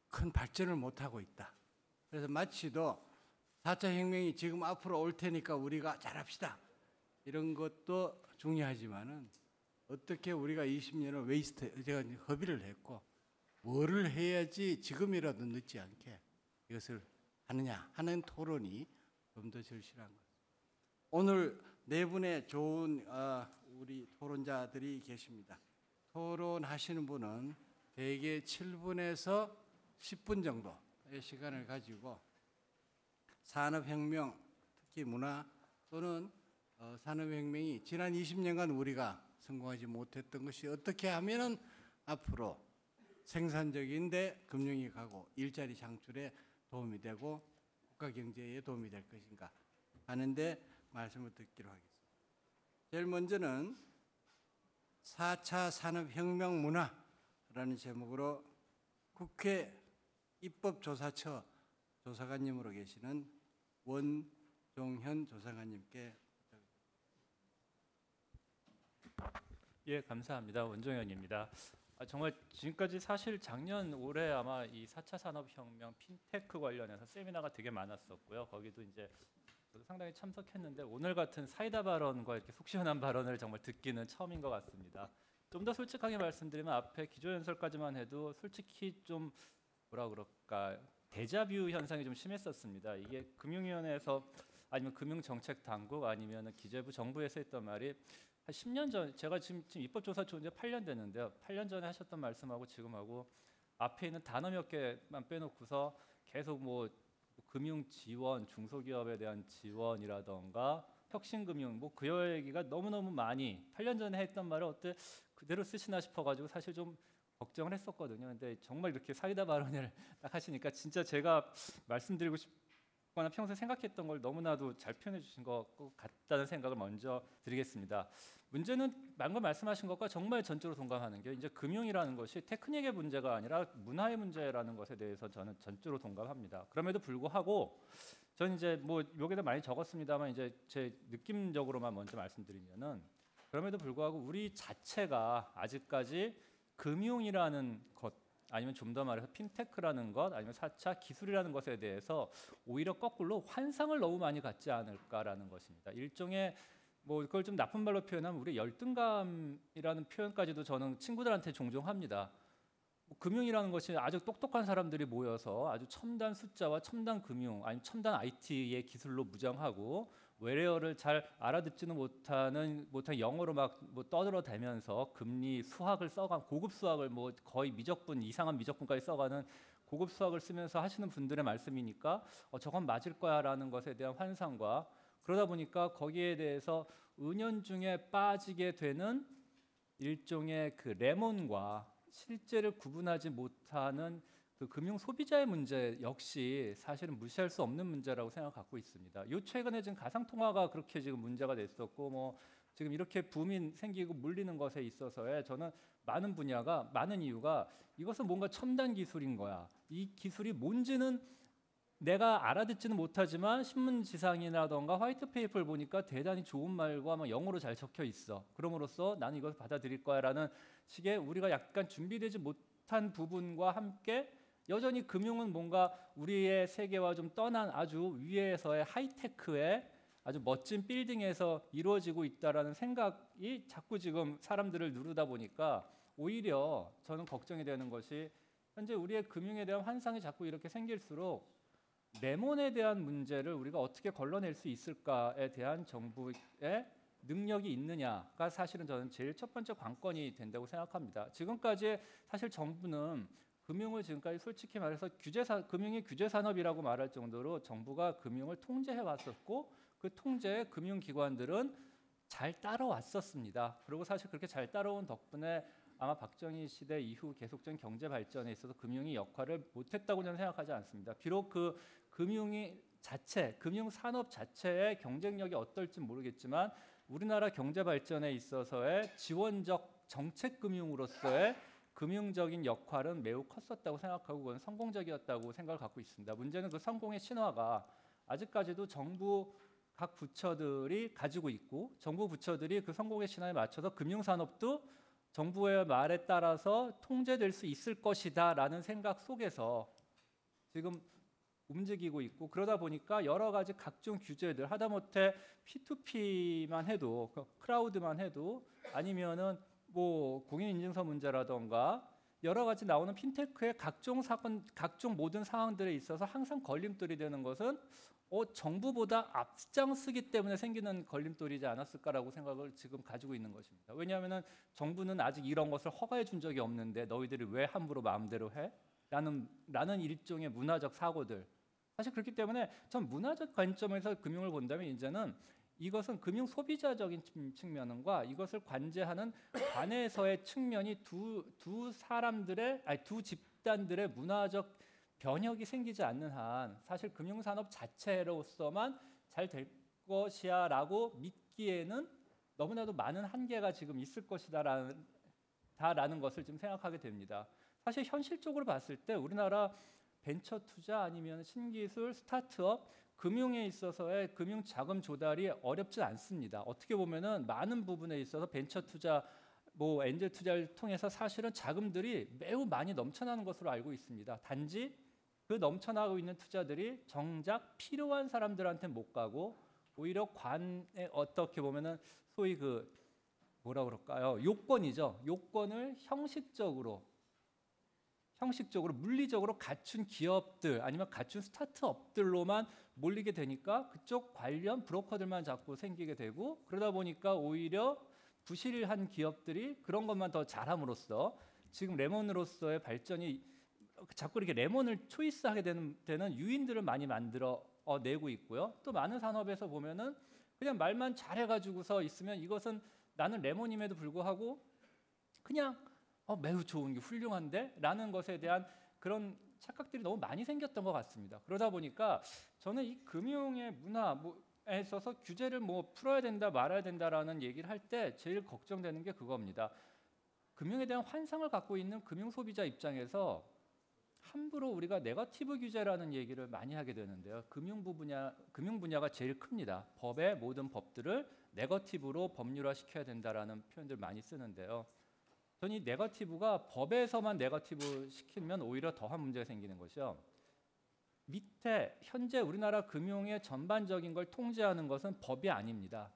큰 발전을 못하고 있다. 그래서 마치도 4차 혁명이 지금 앞으로 올 테니까 우리가 잘합시다. 이런 것도 중요하지만은 어떻게 우리가 20년을 제가 허비를 했고 뭐를 해야지 지금이라도 늦지 않게 이것을 하느냐 하는 토론이 좀 더 절실한 것. 오늘 네 분의 좋은 우리 토론자들이 계십니다. 토론하시는 분은 대개 7분에서 10분 정도의 시간을 가지고 산업혁명, 특히 문화 또는 산업혁명이 지난 20년간 우리가 성공하지 못했던 것이 어떻게 하면은 앞으로 생산적인데 금융이 가고 일자리 창출에 도움이 되고 국가 경제에 도움이 될 것인가 하는데 말씀을 듣기로 하겠습니다. 제일 먼저는 4차 산업혁명 문화라는 제목으로 국회 입법조사처 조사관님으로 계시는 원종현 조사관님께 예, 감사합니다. 원종현입니다. 정말 지금까지 사실 작년 올해 아마 이 4차 산업혁명 핀테크 관련해서 세미나가 되게 많았었고요. 거기도 이제 저도 상당히 참석했는데 오늘 같은 사이다 발언과 이렇게 속 시원한 발언을 정말 듣기는 처음인 것 같습니다. 좀 더 솔직하게 말씀드리면 앞에 기조연설까지만 해도 솔직히 좀 뭐라 그럴까 데자뷰 현상이 좀 심했었습니다. 이게 금융위원회에서 아니면 금융정책당국 아니면 기재부 정부에서 했던 말이 한 10년 전 제가 지금 입법조사 준 지 8년 됐는데요. 8년 전에 하셨던 말씀하고 지금하고 앞에 있는 단어 몇 개만 빼놓고서 계속 뭐 금융 지원, 중소기업에 대한 지원이라던가 혁신금융 뭐 그 얘기가 너무너무 많이 8년 전에 했던 말을 어때 그대로 쓰시나 싶어가지고 사실 좀 걱정을 했었거든요. 근데 정말 이렇게 사이다 발언을 딱 하시니까 진짜 제가 말씀드리고 싶거나 평소에 생각했던 걸 너무나도 잘 표현해 주신 것 같다는 생각을 먼저 드리겠습니다. 문제는 방금 말씀하신 것과 정말 전적으로 동감하는 게 이제 금융이라는 것이 테크닉의 문제가 아니라 문화의 문제라는 것에 대해서 저는 전적으로 동감합니다. 그럼에도 불구하고 저는 이제 뭐 여기다 많이 적었습니다만 이제 제 느낌적으로만 먼저 말씀드리면은 그럼에도 불구하고 우리 자체가 아직까지 금융이라는 것 아니면 좀 더 말해서 핀테크라는 것 아니면 4차 기술이라는 것에 대해서 오히려 거꾸로 환상을 너무 많이 갖지 않을까라는 것입니다. 일종의 뭐 그걸 좀 나쁜 말로 표현하면 우리 열등감이라는 표현까지도 저는 친구들한테 종종 합니다. 금융이라는 것이 아주 똑똑한 사람들이 모여서 아주 첨단 숫자와 첨단 금융 아니면 첨단 IT의 기술로 무장하고 외래어를 잘 알아듣지는 못하는 영어로 막 뭐 떠들어대면서 금리 수학을 써간 고급 수학을 뭐 거의 미적분 이상한 미적분까지 써가는 고급 수학을 쓰면서 하시는 분들의 말씀이니까 저건 맞을 거야라는 것에 대한 환상과 그러다 보니까 거기에 대해서 은연중에 빠지게 되는 일종의 그 레몬과 실제를 구분하지 못하는 그 금융 소비자의 문제 역시 사실은 무시할 수 없는 문제라고 생각하고 있습니다. 요 최근에 지금 가상 통화가 그렇게 지금 문제가 됐었고 뭐 지금 이렇게 붐이 생기고 물리는 것에 있어서의 저는 많은 이유가 이것은 뭔가 첨단 기술인 거야. 이 기술이 뭔지는 내가 알아듣지는 못하지만 신문지상이라던가 화이트페이퍼를 보니까 대단히 좋은 말과 막 영어로 잘 적혀 있어. 그럼으로써 나는 이것을 받아들일 거야라는 식의 우리가 약간 준비되지 못한 부분과 함께 여전히 금융은 뭔가 우리의 세계와 좀 떠난 아주 위에서의 하이테크의 아주 멋진 빌딩에서 이루어지고 있다라는 생각이 자꾸 지금 사람들을 누르다 보니까 오히려 저는 걱정이 되는 것이 현재 우리의 금융에 대한 환상이 자꾸 이렇게 생길수록 레몬에 대한 문제를 우리가 어떻게 걸러낼 수 있을까에 대한 정부의 능력이 있느냐가 사실은 저는 제일 첫 번째 관건이 된다고 생각합니다. 지금까지 사실 정부는 금융을 지금까지 솔직히 말해서 금융이 규제 산업이라고 말할 정도로 정부가 금융을 통제해 왔었고 그 통제에 금융기관들은 잘 따라왔었습니다. 그리고 사실 그렇게 잘 따라온 덕분에 아마 박정희 시대 이후 계속적인 경제 발전에 있어서 금융이 역할을 못했다고 저는 생각하지 않습니다. 비록 그 금융 산업 자체의 경쟁력이 어떨지 모르겠지만 우리나라 경제 발전에 있어서의 지원적 정책 금융으로서의 금융적인 역할은 매우 컸었다고 생각하고 그건 성공적이었다고 생각을 갖고 있습니다. 문제는 그 성공의 신화가 아직까지도 정부 각 부처들이 가지고 있고 정부 부처들이 그 성공의 신화에 맞춰서 금융산업도 정부의 말에 따라서 통제될 수 있을 것이다라는 생각 속에서 지금 움직이고 있고 그러다 보니까 여러 가지 각종 규제들 하다못해 P2P만 해도 크라우드만 해도 아니면은 뭐 공인인증서 문제라던가 여러 가지 나오는 핀테크의 각종 사건, 각종 모든 상황들에 있어서 항상 걸림돌이 되는 것은 정부보다 앞장서기 때문에 생기는 걸림돌이지 않았을까라고 생각을 지금 가지고 있는 것입니다. 왜냐하면 정부는 아직 이런 것을 허가해 준 적이 없는데 너희들이 왜 함부로 마음대로 해? 라는 일종의 문화적 사고들. 사실 그렇기 때문에 전 문화적 관점에서 금융을 본다면 이제는 이것은 금융 소비자적인 측면과 이것을 관제하는 관에서의 측면이 두 집단들의 문화적 변혁이 생기지 않는 한 사실 금융산업 자체로서만 잘 될 것이야라고 믿기에는 너무나도 많은 한계가 지금 있을 것이다라는 것을 좀 생각하게 됩니다. 사실 현실적으로 봤을 때 우리나라 벤처 투자 아니면 신기술, 스타트업, 금융에 있어서의 금융 자금 조달이 어렵지 않습니다. 어떻게 보면은 많은 부분에 있어서 벤처 투자, 뭐 엔젤 투자를 통해서 사실은 자금들이 매우 많이 넘쳐나는 것으로 알고 있습니다. 단지 그 넘쳐나고 있는 투자들이 정작 필요한 사람들한테 못 가고 오히려 관에 어떻게 보면은 소위 그 뭐라 그럴까요? 요건이죠. 요건을 형식적으로 물리적으로 갖춘 기업들 아니면 갖춘 스타트업들로만 몰리게 되니까 그쪽 관련 브로커들만 자꾸 생기게 되고 그러다 보니까 오히려 부실한 기업들이 그런 것만 더 잘함으로써 지금 레몬으로서의 발전이 자꾸 이렇게 레몬을 초이스하게 되는 유인들을 많이 만들어 내고 있고요. 또 많은 산업에서 보면은 그냥 말만 잘해가지고서 있으면 이것은 나는 레몬임에도 불구하고 그냥 매우 좋은 게 훌륭한데? 라는 것에 대한 그런 착각들이 너무 많이 생겼던 것 같습니다. 그러다 보니까 저는 이 금융의 문화에 있어서 규제를 풀어야 된다 말아야 된다라는 얘기를 할 때 제일 걱정되는 게 그겁니다. 금융에 대한 환상을 갖고 있는 금융 소비자 입장에서 함부로 우리가 네거티브 규제라는 얘기를 많이 하게 되는데요. 금융 분야가 제일 큽니다. 법의 모든 법들을 네거티브로 법률화시켜야 된다라는 표현들 많이 쓰는데요. 저는 이 네거티브가 법에서만 네거티브 시키면 오히려 더한 문제가 생기는 것이요. 밑에 현재 우리나라 금융의 전반적인 걸 통제하는 것은 법이 아닙니다.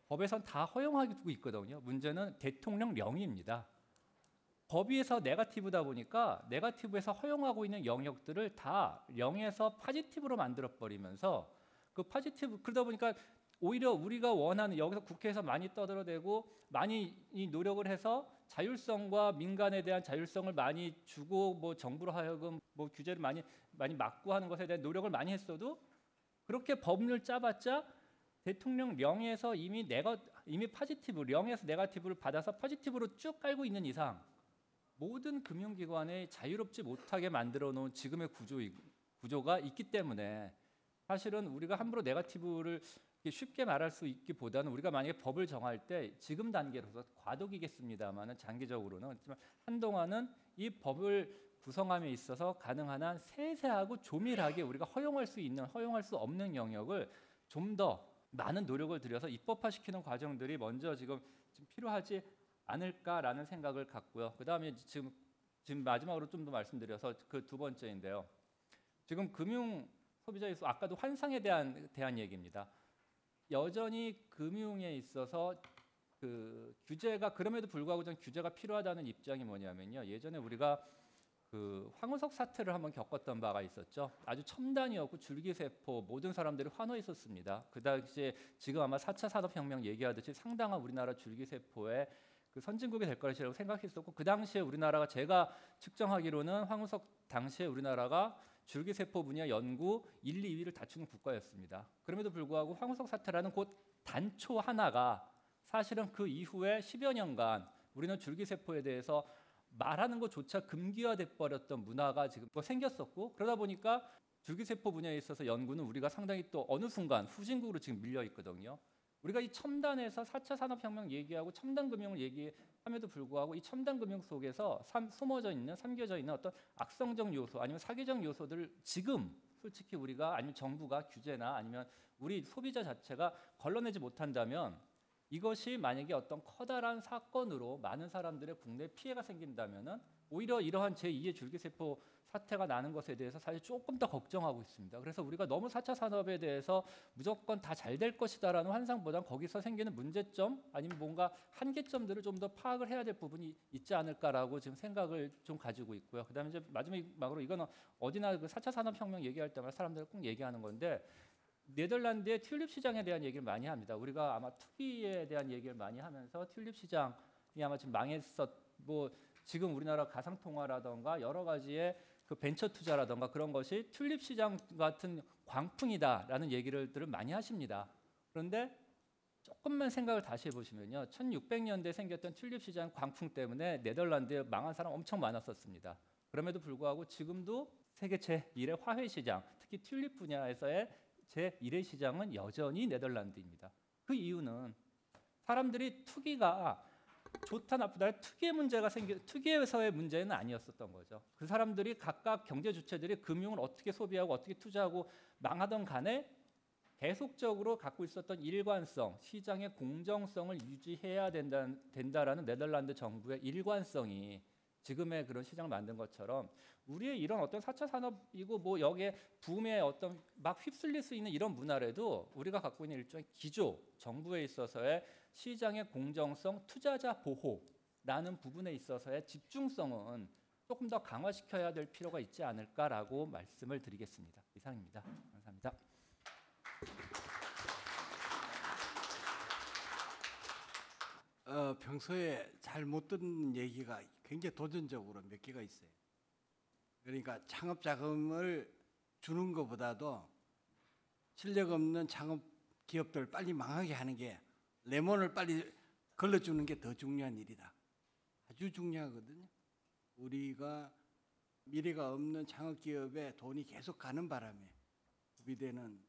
법에선 다 허용하고 있거든요. 문제는 대통령령입니다. 법위에서 네거티브다 보니까 네거티브에서 허용하고 있는 영역들을 다 영에서 파지티브로 만들어 버리면서 그 파지티브 그러다 보니까 오히려 우리가 원하는 여기서 국회에서 많이 떠들어대고 많이 이 노력을 해서 자율성과 민간에 대한 자율성을 많이 주고 정부로 하여금 규제를 많이 막고 하는 것에 대한 노력을 많이 했어도 그렇게 법률 짜봤자 대통령령에서 이미 파지티브 령에서 네거티브를 받아서 파지티브로 쭉 깔고 있는 이상 모든 금융기관에 자유롭지 못하게 만들어 놓은 지금의 구조가 있기 때문에 사실은 우리가 함부로 네거티브를 쉽게 말할 수 있기보다는 우리가 만약에 법을 정할 때 지금 단계로서 과도기겠습니다만은 장기적으로는 한동안은 이 법을 구성함에 있어서 가능한 한 세세하고 조밀하게 우리가 허용할 수 있는 허용할 수 없는 영역을 좀 더 많은 노력을 들여서 입법화시키는 과정들이 먼저 지금 필요하지 않을까라는 생각을 갖고요. 그다음에 지금 마지막으로 좀 더 말씀드려서 그 두 번째인데요. 지금 금융 소비자에서 아까도 환상에 대한 얘기입니다. 여전히 금융에 있어서 그 규제가 그럼에도 불구하고 좀 규제가 필요하다는 입장이 뭐냐면요. 예전에 우리가 그 황우석 사태를 한번 겪었던 바가 있었죠. 아주 첨단이었고 줄기세포 모든 사람들이 환호해 있었습니다. 그 당시에 지금 아마 4차 산업혁명 얘기하듯이 상당한 우리나라 줄기세포의 그 선진국이 될 것이라고 생각했었고 그 당시에 우리나라가 제가 측정하기로는 황우석 당시에 우리나라가 줄기세포 분야 연구 1, 2위를 다투는 국가였습니다. 그럼에도 불구하고 황우석 사태라는 곧 단초 하나가 사실은 그 이후에 10여 년간 우리는 줄기세포에 대해서 말하는 것조차 금기화돼 버렸던 문화가 지금 생겼었고 그러다 보니까 줄기세포 분야에 있어서 연구는 우리가 상당히 또 어느 순간 후진국으로 지금 밀려 있거든요. 우리가 이 첨단에서 4차 산업혁명 얘기하고 첨단 금융을 얘기함에도 불구하고 이 첨단 금융 속에서 숨어져 있는 삼겨져 있는 어떤 악성적 요소 아니면 사기적 요소들을 지금 솔직히 우리가 아니면 정부가 규제나 아니면 우리 소비자 자체가 걸러내지 못한다면 이것이 만약에 어떤 커다란 사건으로 많은 사람들의 국내 피해가 생긴다면은 오히려 이러한 제2의 줄기세포 사태가 나는 것에 대해서 사실 조금 더 걱정하고 있습니다. 그래서 우리가 너무 4차 산업에 대해서 무조건 다 잘 될 것이다라는 환상보다 거기서 생기는 문제점 아니면 뭔가 한계점들을 좀 더 파악을 해야 될 부분이 있지 않을까라고 지금 생각을 좀 가지고 있고요. 그다음에 이제 마지막으로 이거는 어디나 그 4차 산업혁명 얘기할 때마다 사람들이 꼭 얘기하는 건데 네덜란드의 튤립 시장에 대한 얘기를 많이 합니다. 우리가 아마 투기에 대한 얘기를 많이 하면서 튤립 시장이 아마 지금 뭐 지금 우리나라 가상통화라던가 여러 가지의 그 벤처 투자라던가 그런 것이 튤립 시장 같은 광풍이다라는 얘기들을 많이 하십니다. 그런데 조금만 생각을 다시 해보시면요, 1600년대에 생겼던 튤립 시장 광풍 때문에 네덜란드에 망한 사람 엄청 많았었습니다. 그럼에도 불구하고 지금도 세계 제1의 화훼 시장, 특히 튤립 분야에서의 제1의 시장은 여전히 네덜란드입니다. 그 이유는 사람들이 투기가 좋다 나쁘다 투기에서의 문제는 아니었었던 거죠. 그 사람들이 각각 경제 주체들이 금융을 어떻게 소비하고 어떻게 투자하고 망하던 간에 계속적으로 갖고 있었던 일관성, 시장의 공정성을 유지해야 된다라는 네덜란드 정부의 일관성이 지금의 그런 시장을 만든 것처럼 우리의 이런 어떤 4차 산업이고 뭐 여기에 붐에 어떤 막 휩쓸릴 수 있는 이런 문화라도 우리가 갖고 있는 일종의 기조, 정부에 있어서의 시장의 공정성, 투자자 보호라는 부분에 있어서의 집중성은 조금 더 강화시켜야 될 필요가 있지 않을까라고 말씀을 드리겠습니다. 이상입니다. 감사합니다. 평소에 잘 못 듣는 얘기가 굉장히 도전적으로 몇 개가 있어요. 그러니까 창업 자금을 주는 것보다도 실력 없는 창업 기업들 빨리 망하게 하는 게 레몬을 빨리 걸러주는 게 더 중요한 일이다. 아주 중요하거든요. 우리가 미래가 없는 창업 기업에 돈이 계속 가는 바람에 구비되는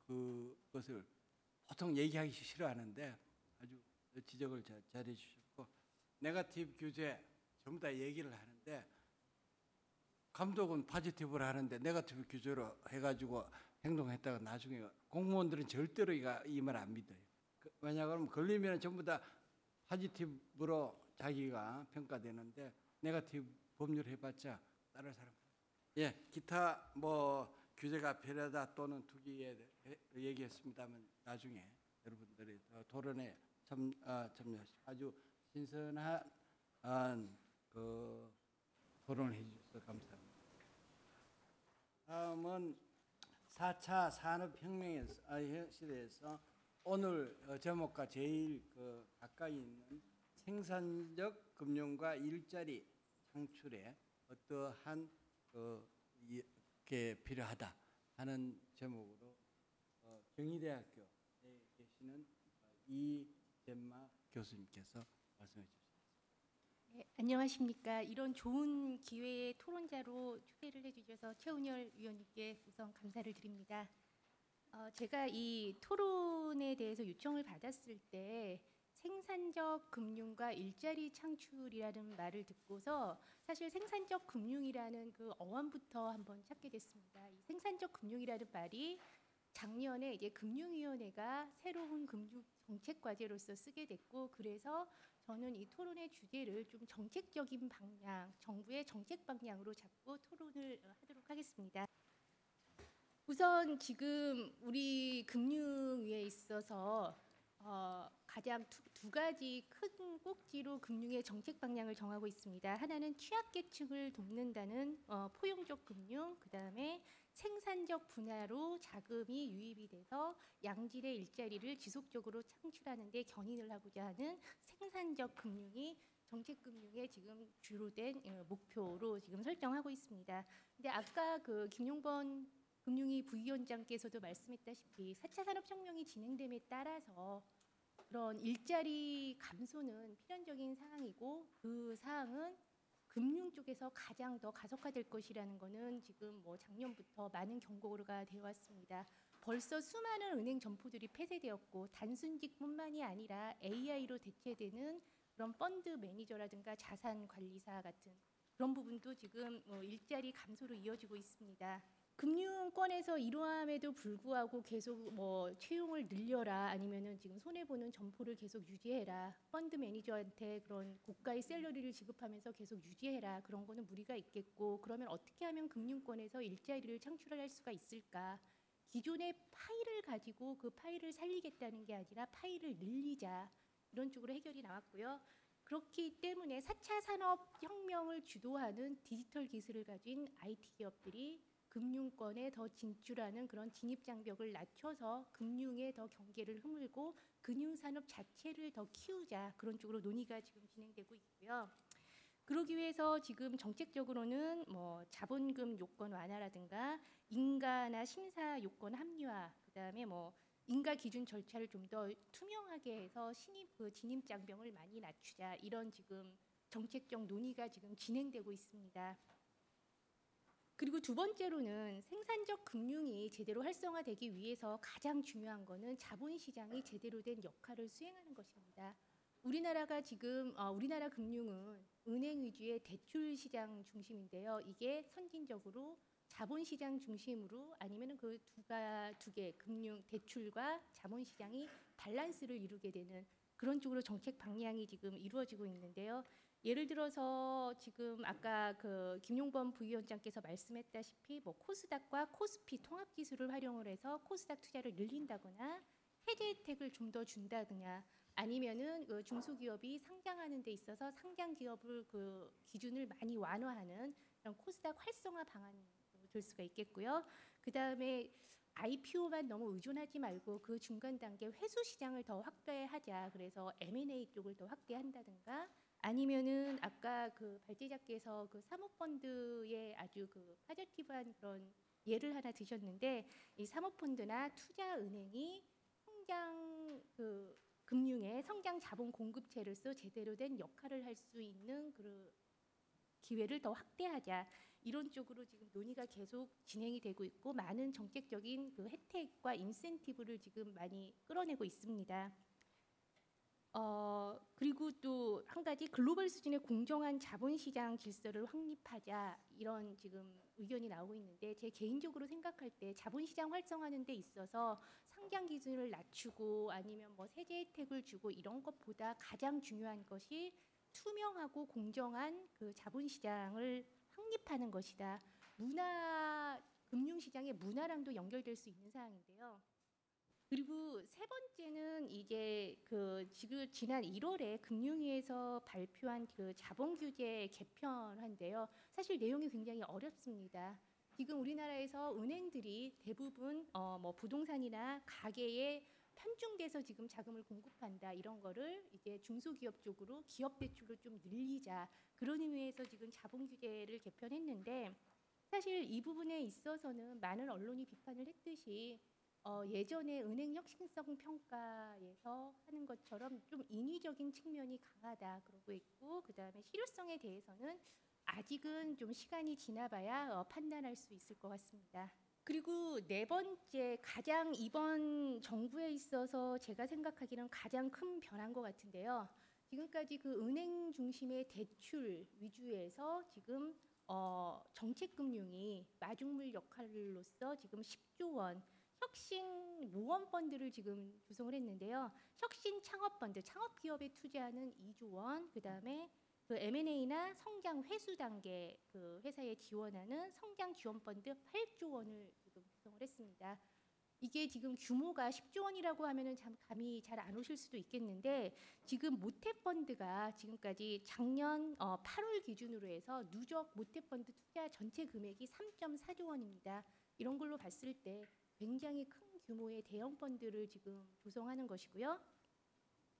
그것을 보통 얘기하기 싫어하는데 아주 지적을 잘해 주셨고, 네거티브 규제 전부 다 얘기를 하는데 감독은 포지티브를 하는데 네거티브 규제로 해가지고 행동했다가 나중에 공무원들은 절대로 이 말 안 믿어요. 왜냐하면 걸리면 전부 다 포지티브로 자기가 평가되는데 네거티브 법률 해봤자 따를 사람. 예, 기타 뭐 규제가 필요하다 또는 투기에 얘기했습니다만 나중에 여러분들이 토론에 참여하시고 아주 신선한 그 토론을 해주셔서 감사합니다. 다음은 4차 산업혁명 시대에서 오늘 제목과 제일 가까이 있는 생산적 금융과 일자리 창출에 어떠한 게 필요하다 하는 제목으로 경희대학교에 계시는 이젠마 교수님께서 말씀해 주십니다. 네, 안녕하십니까. 이런 좋은 기회에 토론자로 초대를 해주셔서 최은열 위원님께 우선 감사를 드립니다. 제가 이 토론에 대해서 요청을 받았을 때 생산적 금융과 일자리 창출이라는 말을 듣고서 사실 생산적 금융이라는 그 어원부터 한번 찾게 됐습니다. 이 생산적 금융이라는 말이 작년에 이제 금융위원회가 새로운 금융 정책 과제로서 쓰게 됐고, 그래서 저는 이 토론의 주제를 좀 정책적인 방향, 정부의 정책 방향으로 잡고 토론을 하도록 하겠습니다. 우선 지금 우리 금융위에 있어서 가장 두 가지 큰 꼭지로 금융의 정책 방향을 정하고 있습니다. 하나는 취약계층을 돕는다는 포용적 금융, 그다음에 생산적 분야로 자금이 유입이 돼서 양질의 일자리를 지속적으로 창출하는 데 견인을 하고자 하는 생산적 금융이 정책 금융의 지금 주로된 목표로 지금 설정하고 있습니다. 근데 아까 그 김용범 금융위 부위원장께서도 말씀했다시피 4차 산업혁명이 진행됨에 따라서 그런 일자리 감소는 필연적인 사항이고 그 사항은 금융 쪽에서 가장 더 가속화될 것이라는 것은 지금 뭐 작년부터 많은 경고가 되어 왔습니다. 벌써 수많은 은행 점포들이 폐쇄되었고 단순직뿐만이 아니라 AI로 대체되는 그런 펀드 매니저라든가 자산 관리사 같은 그런 부분도 지금 일자리 감소로 이어지고 있습니다. 금융권에서 이러함에도 불구하고 계속 뭐 채용을 늘려라 아니면은 지금 손해 보는 점포를 계속 유지해라 펀드 매니저한테 그런 고가의 샐러리를 지급하면서 계속 유지해라 그런 거는 무리가 있겠고 그러면 어떻게 하면 금융권에서 일자리를 창출할 수가 있을까? 기존의 파이를 가지고 그 파이를 살리겠다는 게 아니라 파이를 늘리자 이런 쪽으로 해결이 나왔고요. 그렇기 때문에 4차 산업혁명을 주도하는 디지털 기술을 가진 IT 기업들이 금융권에 더 진출하는 그런 진입 장벽을 낮춰서 금융에 더 경계를 허물고 금융산업 자체를 더 키우자 그런 쪽으로 논의가 지금 진행되고 있고요. 그러기 위해서 지금 정책적으로는 뭐 자본금 요건 완화라든가 인가나 심사 요건 합리화, 그다음에 뭐 인가 기준 절차를 좀 더 투명하게 해서 진입 장벽을 많이 낮추자 이런 지금 정책적 논의가 지금 진행되고 있습니다. 그리고 두 번째로는 생산적 금융이 제대로 활성화되기 위해서 가장 중요한 거는 자본시장이 제대로 된 역할을 수행하는 것입니다. 우리나라가 지금 우리나라 금융은 은행 위주의 대출 시장 중심인데요. 이게 선진적으로 자본시장 중심으로 아니면 그 두 개 금융 대출과 자본시장이 밸런스를 이루게 되는 그런 쪽으로 정책 방향이 지금 이루어지고 있는데요. 예를 들어서 지금 아까 그 김용범 부위원장께서 말씀했다시피 뭐 코스닥과 코스피 통합 기술을 활용을 해서 코스닥 투자를 늘린다거나 해제 혜택을 좀 더 준다거나 아니면은 그 중소기업이 상장하는 데 있어서 상장 기업을 그 기준을 많이 완화하는 그런 코스닥 활성화 방안도 될 수가 있겠고요. 그 다음에 IPO만 너무 의존하지 말고 그 중간 단계 회수 시장을 더 확대하자. 그래서 M&A 쪽을 더 확대한다든가. 아니면은 아까 그 발제자께서 그 사모펀드의 아주 그 파저티브한 그런 예를 하나 드셨는데 이 사모펀드나 투자은행이 성장 그 금융의 성장 자본 공급체로서 제대로 된 역할을 할 수 있는 그 기회를 더 확대하자 이런 쪽으로 지금 논의가 계속 진행이 되고 있고 많은 정책적인 그 혜택과 인센티브를 지금 많이 끌어내고 있습니다. 그리고 또 한 가지 글로벌 수준의 공정한 자본시장 질서를 확립하자 이런 지금 의견이 나오고 있는데 제 개인적으로 생각할 때 자본시장 활성화하는 데 있어서 상장 기준을 낮추고 아니면 뭐 세제 혜택을 주고 이런 것보다 가장 중요한 것이 투명하고 공정한 그 자본시장을 확립하는 것이다. 금융시장의 문화랑도 연결될 수 있는 사항인데요. 그리고 세 번째는 이제 그 지금 지난 1월에 금융위에서 발표한 그 자본규제 개편한데요. 사실 내용이 굉장히 어렵습니다. 지금 우리나라에서 은행들이 대부분 뭐 부동산이나 가계에 편중돼서 지금 자금을 공급한다 이런 거를 이제 중소기업 쪽으로 기업 대출로 좀 늘리자 그런 의미에서 지금 자본규제를 개편했는데 사실 이 부분에 있어서는 많은 언론이 비판을 했듯이 예전에 은행 혁신성 평가에서 하는 것처럼 좀 인위적인 측면이 강하다 그러고 있고 그다음에 실효성에 대해서는 아직은 좀 시간이 지나봐야 판단할 수 있을 것 같습니다. 그리고 네 번째 가장 이번 정부에 있어서 제가 생각하기는 가장 큰 변화인 것 같은데요. 지금까지 그 은행 중심의 대출 위주에서 지금 정책금융이 마중물 역할로서 지금 10조 원 혁신 모험 펀드를 지금 구성을 했는데요. 혁신 창업 펀드, 창업 기업에 투자하는 2조 원, 그다음에 그 M&A나 성장 회수 단계 그 회사에 지원하는 성장 지원 펀드 8조 원을 지금 구성을 했습니다. 이게 지금 규모가 10조 원이라고 하면은 참 감이 잘 안 오실 수도 있겠는데 지금 모태펀드가 지금까지 작년 8월 기준으로 해서 누적 모태펀드 투자 전체 금액이 3.4조 원입니다. 이런 걸로 봤을 때 굉장히 큰 규모의 대형 펀드를 지금 조성하는 것이고요.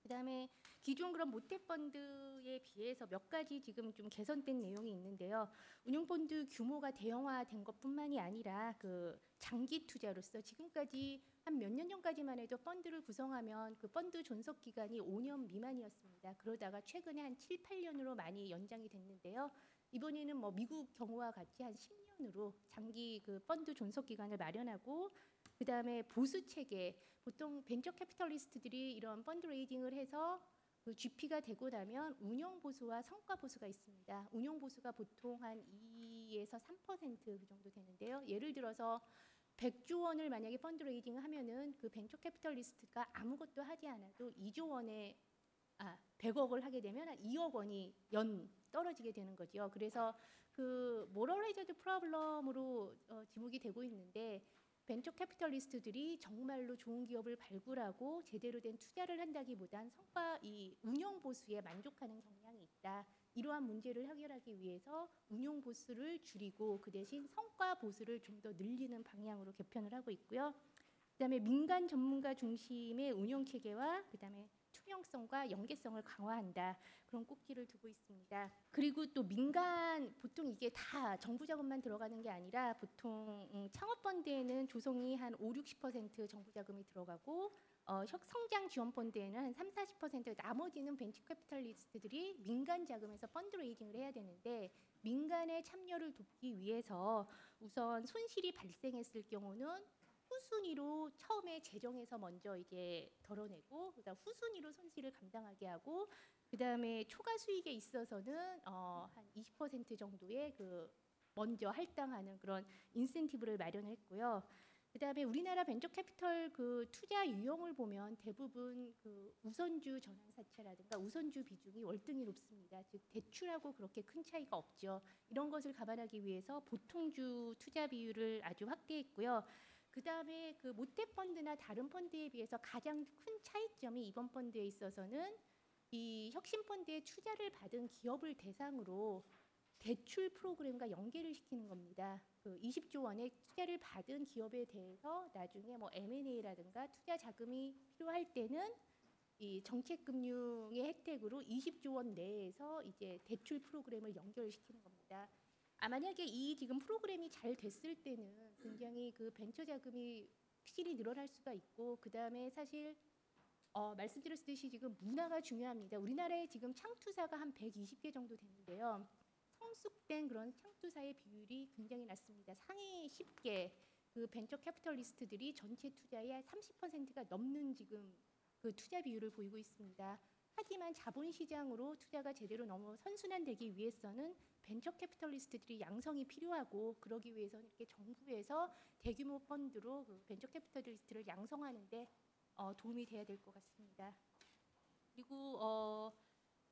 그다음에 기존 그런 모태펀드에 비해서 몇 가지 지금 좀 개선된 내용이 있는데요. 운용펀드 규모가 대형화된 것뿐만이 아니라 그 장기 투자로서 지금까지 한 몇 년 전까지만 해도 펀드를 구성하면 그 펀드 존속 기간이 5년 미만이었습니다. 그러다가 최근에 한 7, 8년으로 많이 연장이 됐는데요. 이번에는 뭐 미국 경우와 같이 한 10년으로 장기 그 펀드 존속 기간을 마련하고 그다음에 보수 체계 보통 벤처 캐피털리스트들이 이런 펀드레이징을 해서 그 GP가 되고 나면 운용 보수와 성과 보수가 있습니다. 운용 보수가 보통 한 2에서 3%그 정도 되는데요. 예를 들어서 100조 원을 만약에 펀드레이징을 하면은 그 벤처 캐피털리스트가 아무것도 하지 않아도 2조 원에 100억을 하게 되면 한 2억 원이 연 떨어지게 되는 거죠. 그래서 그 모럴 해저드 프로블럼으로 지목이 되고 있는데 벤처 캐피털리스트들이 정말로 좋은 기업을 발굴하고 제대로 된 투자를 한다기보단 성과 이 운용 보수에 만족하는 경향이 있다. 이러한 문제를 해결하기 위해서 운용 보수를 줄이고 그 대신 성과 보수를 좀 더 늘리는 방향으로 개편을 하고 있고요. 그다음에 민간 전문가 중심의 운용 체계와 그다음에 투명성과 연계성을 강화한다. 그런 꼭지를 두고 있습니다. 그리고 또 민간 보통 이게 다 정부 자금만 들어가는 게 아니라 보통 창업펀드에는 조성이 한 5, 60% 정부 자금이 들어가고 성장 지원 펀드에는 한 3, 40% 나머지는 벤처 캐피털리스트들이 민간 자금에서 펀드레이징을 해야 되는데 민간의 참여를 돕기 위해서 우선 손실이 발생했을 경우는 후순위로 처음에 재정에서 먼저 이제 덜어내고 그다음 후순위로 손실을 감당하게 하고 그다음에 초과 수익에 있어서는 한 20% 정도의 그 먼저 할당하는 그런 인센티브를 마련했고요. 그다음에 우리나라 벤처 캐피털 그 투자 유형을 보면 대부분 그 우선주 전환 사채라든가 우선주 비중이 월등히 높습니다. 즉 대출하고 그렇게 큰 차이가 없죠. 이런 것을 감안하기 위해서 보통주 투자 비율을 아주 확대했고요. 그다음에 그 모태 펀드나 다른 펀드에 비해서 가장 큰 차이점이 이번 펀드에 있어서는 이 혁신 펀드에 투자를 받은 기업을 대상으로 대출 프로그램과 연계를 시키는 겁니다. 그 20조 원의 투자를 받은 기업에 대해서 나중에 뭐 M&A라든가 투자 자금이 필요할 때는 이 정책금융의 혜택으로 20조 원 내에서 이제 대출 프로그램을 연결시키는 겁니다. 만약에 이 지금 프로그램이 잘 됐을 때는 굉장히 그 벤처 자금이 확실히 늘어날 수가 있고 그 다음에 사실 말씀드렸듯이 지금 문화가 중요합니다. 우리나라에 지금 창투사가 한 120개 정도 되는데요. 성숙된 그런 창투사의 비율이 굉장히 낮습니다. 상위 10개 그 벤처 캐피털리스트들이 전체 투자의 30%가 넘는 지금 그 투자 비율을 보이고 있습니다. 하지만 자본시장으로 투자가 제대로 너무 선순환되기 위해서는 벤처 캐피털리스트들이 양성이 필요하고 그러기 위해서는 이렇게 정부에서 대규모 펀드로 그 벤처 캐피털리스트를 양성하는데 도움이 돼야 될 것 같습니다. 그리고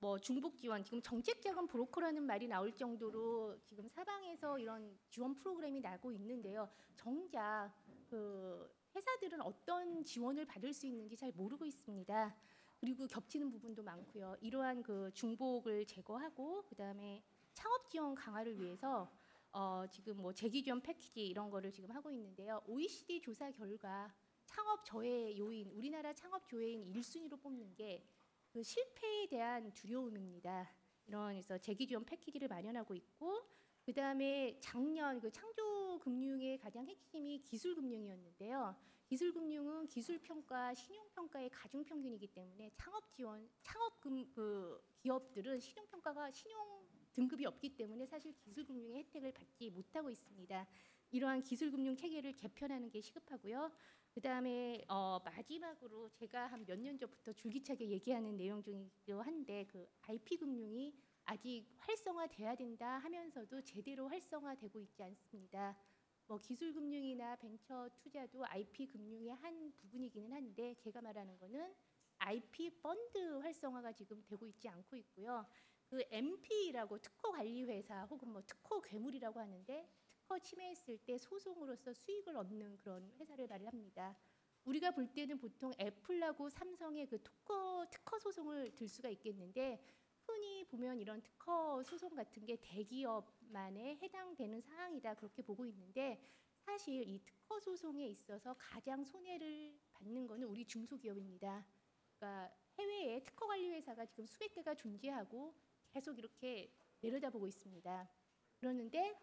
뭐 중복 지원 지금 정책자금 브로커라는 말이 나올 정도로 지금 사방에서 이런 지원 프로그램이 나고 있는데요. 정작 그 회사들은 어떤 지원을 받을 수 있는지 잘 모르고 있습니다. 그리고 겹치는 부분도 많고요. 이러한 그 중복을 제거하고 그다음에 창업 지원 강화를 위해서 지금 뭐 재기 지원 패키지 이런 거를 지금 하고 있는데요. OECD 조사 결과 창업 저해 요인 우리나라 창업 조해인 1순위로 뽑는 게 그 실패에 대한 두려움입니다. 이런 재기 지원 패키지를 마련하고 있고 그다음에 작년 그 창조금융의 가장 핵심이 기술금융이었는데요. 기술금융은 기술평가, 신용평가의 가중평균이기 때문에 창업금 그 기업들은 신용평가가 신용 등급이 없기 때문에 사실 기술금융의 혜택을 받지 못하고 있습니다. 이러한 기술금융 체계를 개편하는 게 시급하고요. 그다음에 마지막으로 제가 한 몇 년 전부터 줄기차게 얘기하는 내용 중이기도 한데 그 IP 금융이 아직 활성화돼야 된다 하면서도 제대로 활성화되고 있지 않습니다. 뭐 기술금융이나 벤처 투자도 IP 금융의 한 부분이기는 한데 제가 말하는 거는 IP 펀드 활성화가 지금 되고 있지 않고 있고요. 그 MP라고 특허관리회사 혹은 뭐 특허괴물이라고 하는데 특허 침해했을 때 소송으로서 수익을 얻는 그런 회사를 말을 합니다. 우리가 볼 때는 보통 애플하고 삼성의 그 특허 소송을 들 수가 있겠는데 흔히 보면 이런 특허 소송 같은 게 대기업만에 해당되는 사항이다 그렇게 보고 있는데 사실 이 특허 소송에 있어서 가장 손해를 받는 거는 우리 중소기업입니다. 그러니까 해외에 특허 관리 회사가 지금 수백 개가 존재하고 계속 이렇게 내려다보고 있습니다. 그러는데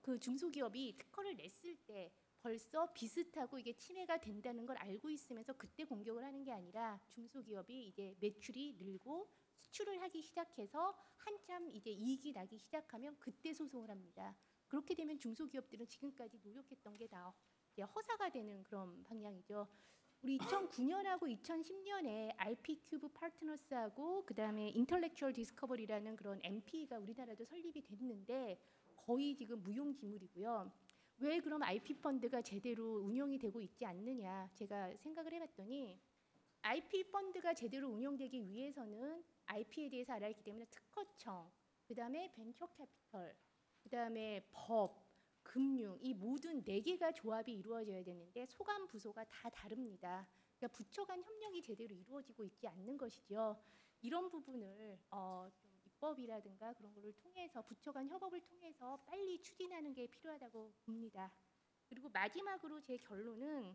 그 중소기업이 특허를 냈을 때 벌써 비슷하고 이게 침해가 된다는 걸 알고 있으면서 그때 공격을 하는 게 아니라 중소기업이 이제 매출이 늘고 수출을 하기 시작해서 한참 이제 이익이 나기 시작하면 그때 소송을 합니다. 그렇게 되면 중소기업들은 지금까지 노력했던 게 다 허사가 되는 그런 방향이죠. 우리 2009년하고 2010년에 IP큐브 파트너스하고 그다음에 인터렉추얼 디스커버리라는 그런 MP가 우리나라도 설립이 됐는데 거의 지금 무용지물이고요. 왜 그럼 IP 펀드가 제대로 운영이 되고 있지 않느냐 제가 생각을 해봤더니 IP 펀드가 제대로 운영되기 위해서는 IP에 대해서 알아야 하기 때문에 특허청, 그다음에 벤처 캐피털, 그다음에 법, 금융 이 모든 4개가 조합이 이루어져야 되는데 소관 부서가 다 다릅니다. 그러니까 부처 간 협력이 제대로 이루어지고 있지 않는 것이죠. 이런 부분을 좀 입법이라든가 그런 거를 통해서 부처 간 협업을 통해서 빨리 추진하는 게 필요하다고 봅니다. 그리고 마지막으로 제 결론은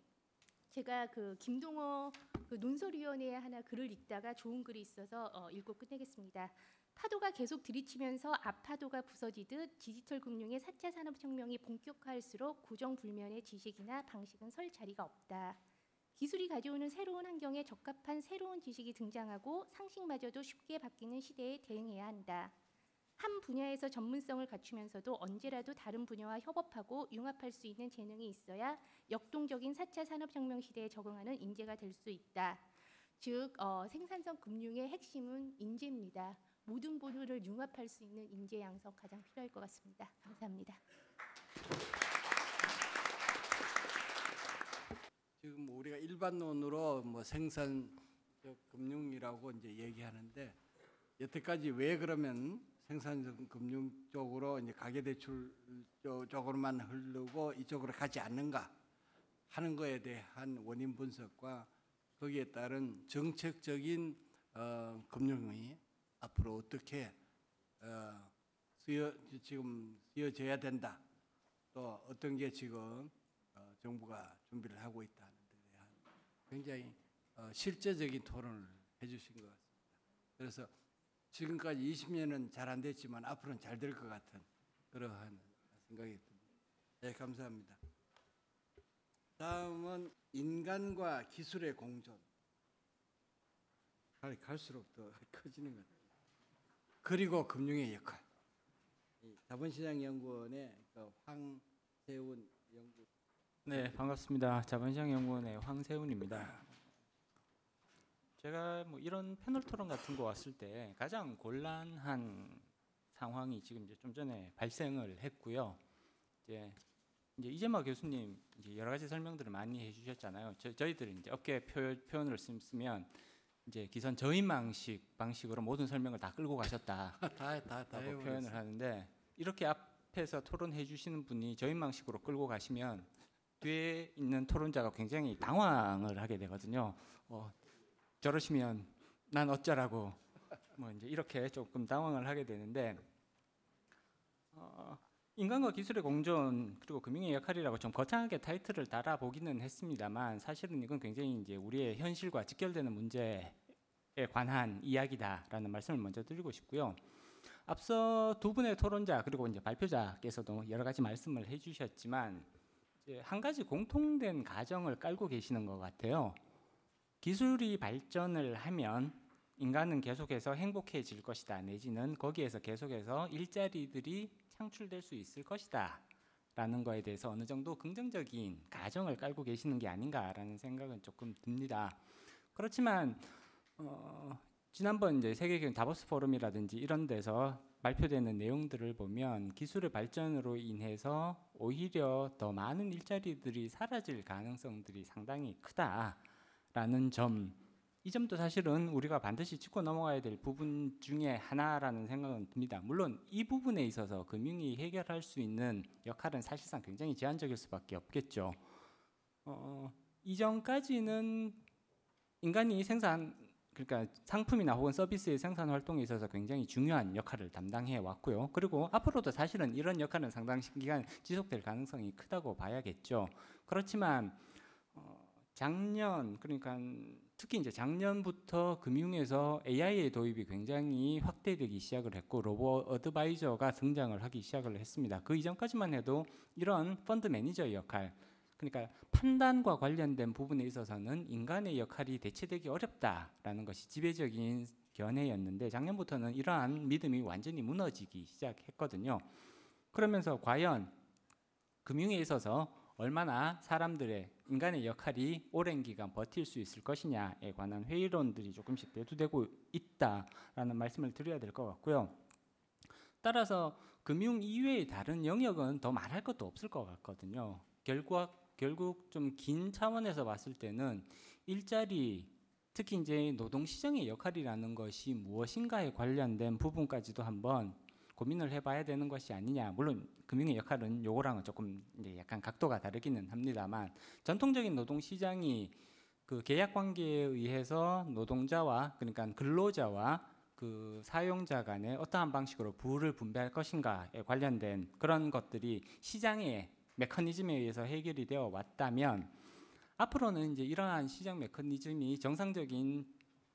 제가 그 김동호 그 논설위원회에 하나 글을 읽다가 좋은 글이 있어서 읽고 끝내겠습니다. 파도가 계속 들이치면서 앞파도가 부서지듯 디지털 금융의 4차 산업혁명이 본격화할수록 고정불면의 지식이나 방식은 설 자리가 없다. 기술이 가져오는 새로운 환경에 적합한 새로운 지식이 등장하고 상식마저도 쉽게 바뀌는 시대에 대응해야 한다. 한 분야에서 전문성을 갖추면서도 언제라도 다른 분야와 협업하고 융합할 수 있는 재능이 있어야 역동적인 4차 산업혁명 시대에 적응하는 인재가 될 수 있다. 즉 생산성 금융의 핵심은 인재입니다. 모든 분야를 융합할 수 있는 인재 양성 가장 필요할 것 같습니다. 감사합니다. 지금 우리가 일반론으로 뭐 생산적 금융이라고 이제 얘기하는데 여태까지 왜 그러면 생산적 금융 쪽으로 이제 가계대출 쪽으로만 흐르고 이쪽으로 가지 않는가 하는 거에 대한 원인 분석과 거기에 따른 정책적인 금융이 앞으로 어떻게 지금 쓰여져야 된다. 또 어떤 게 지금 정부가 준비를 하고 있다는 데 대한 굉장히 실제적인 토론을 해주신 것 같습니다. 그래서 지금까지 20년은 잘 안 됐지만 앞으로는 잘 될 것 같은 그러한 생각이 듭니다. 네, 감사합니다. 다음은 인간과 기술의 공존. 갈수록 더 커지는 것 같아요. 그리고 금융의 역할. 자본시장연구원의 황세훈 연구. 네, 반갑습니다. 자본시장연구원의 황세훈입니다. 제가 뭐 이런 패널 토론 같은 거 왔을 때 가장 곤란한 상황이 지금 이제 좀 전에 발생을 했고요. 이제 이재마 교수님 이제 여러 가지 설명들을 많이 해주셨잖아요. 저희들이 이제 업계 표현을 쓰면 이제 기선 저인 방식으로 모든 설명을 다 끌고 가셨다라고 표현을 하는데 이렇게 앞에서 토론해 주시는 분이 저인 방식으로 끌고 가시면 뒤에 있는 토론자가 굉장히 당황을 하게 되거든요. 저러시면 난 어쩌라고 뭐 이제 이렇게 조금 당황을 하게 되는데 인간과 기술의 공존 그리고 금융의 역할이라고 좀 거창하게 타이틀을 달아보기는 했습니다만 사실은 이건 굉장히 이제 우리의 현실과 직결되는 문제에 관한 이야기다라는 말씀을 먼저 드리고 싶고요. 앞서 두 분의 토론자 그리고 이제 발표자께서도 여러 가지 말씀을 해주셨지만 이제 한 가지 공통된 가정을 깔고 계시는 것 같아요. 기술이 발전을 하면 인간은 계속해서 행복해질 것이다 내지는 거기에서 계속해서 일자리들이 창출될 수 있을 것이다 라는 거에 대해서 어느 정도 긍정적인 가정을 깔고 계시는 게 아닌가라는 생각은 조금 듭니다. 그렇지만 지난번 이제 세계경제 다보스 포럼이라든지 이런 데서 발표되는 내용들을 보면 기술의 발전으로 인해서 오히려 더 많은 일자리들이 사라질 가능성들이 상당히 크다라는 점에 이 점도 사실은 우리가 반드시 짚고 넘어가야 될 부분 중에 하나라는 생각은 듭니다. 물론 이 부분에 있어서 금융이 해결할 수 있는 역할은 사실상 굉장히 제한적일 수밖에 없겠죠. 이전까지는 인간이 그러니까 상품이나 혹은 서비스의 생산 활동에 있어서 굉장히 중요한 역할을 담당해 왔고요. 그리고 앞으로도 사실은 이런 역할은 상당 기간 지속될 가능성이 크다고 봐야겠죠. 그렇지만 그러니까 특히 이제 작년부터 금융에서 AI의 도입이 굉장히 확대되기 시작을 했고 로봇 어드바이저가 등장을 하기 시작을 했습니다. 그 이전까지만 해도 이런 펀드 매니저의 역할, 그러니까 판단과 관련된 부분에 있어서는 인간의 역할이 대체되기 어렵다라는 것이 지배적인 견해였는데 작년부터는 이러한 믿음이 완전히 무너지기 시작했거든요. 그러면서 과연 금융에 있어서 얼마나 인간의 역할이 오랜 기간 버틸 수 있을 것이냐에 관한 회의론들이 조금씩 대두되고 있다라는 말씀을 드려야 될 것 같고요. 따라서 금융 이외의 다른 영역은 더 말할 것도 없을 것 같거든요. 결국 좀 긴 차원에서 봤을 때는 일자리, 특히 이제 노동시장의 역할이라는 것이 무엇인가에 관련된 부분까지도 한번 고민을 해봐야 되는 것이 아니냐. 물론 금융의 역할은 요거랑은 조금 이제 약간 각도가 다르기는 합니다만 전통적인 노동시장이 그 계약 관계에 의해서 노동자와 그러니까 근로자와 그 사용자 간에 어떠한 방식으로 부를 분배할 것인가에 관련된 그런 것들이 시장의 메커니즘에 의해서 해결이 되어 왔다면 앞으로는 이제 이러한 시장 메커니즘이 정상적인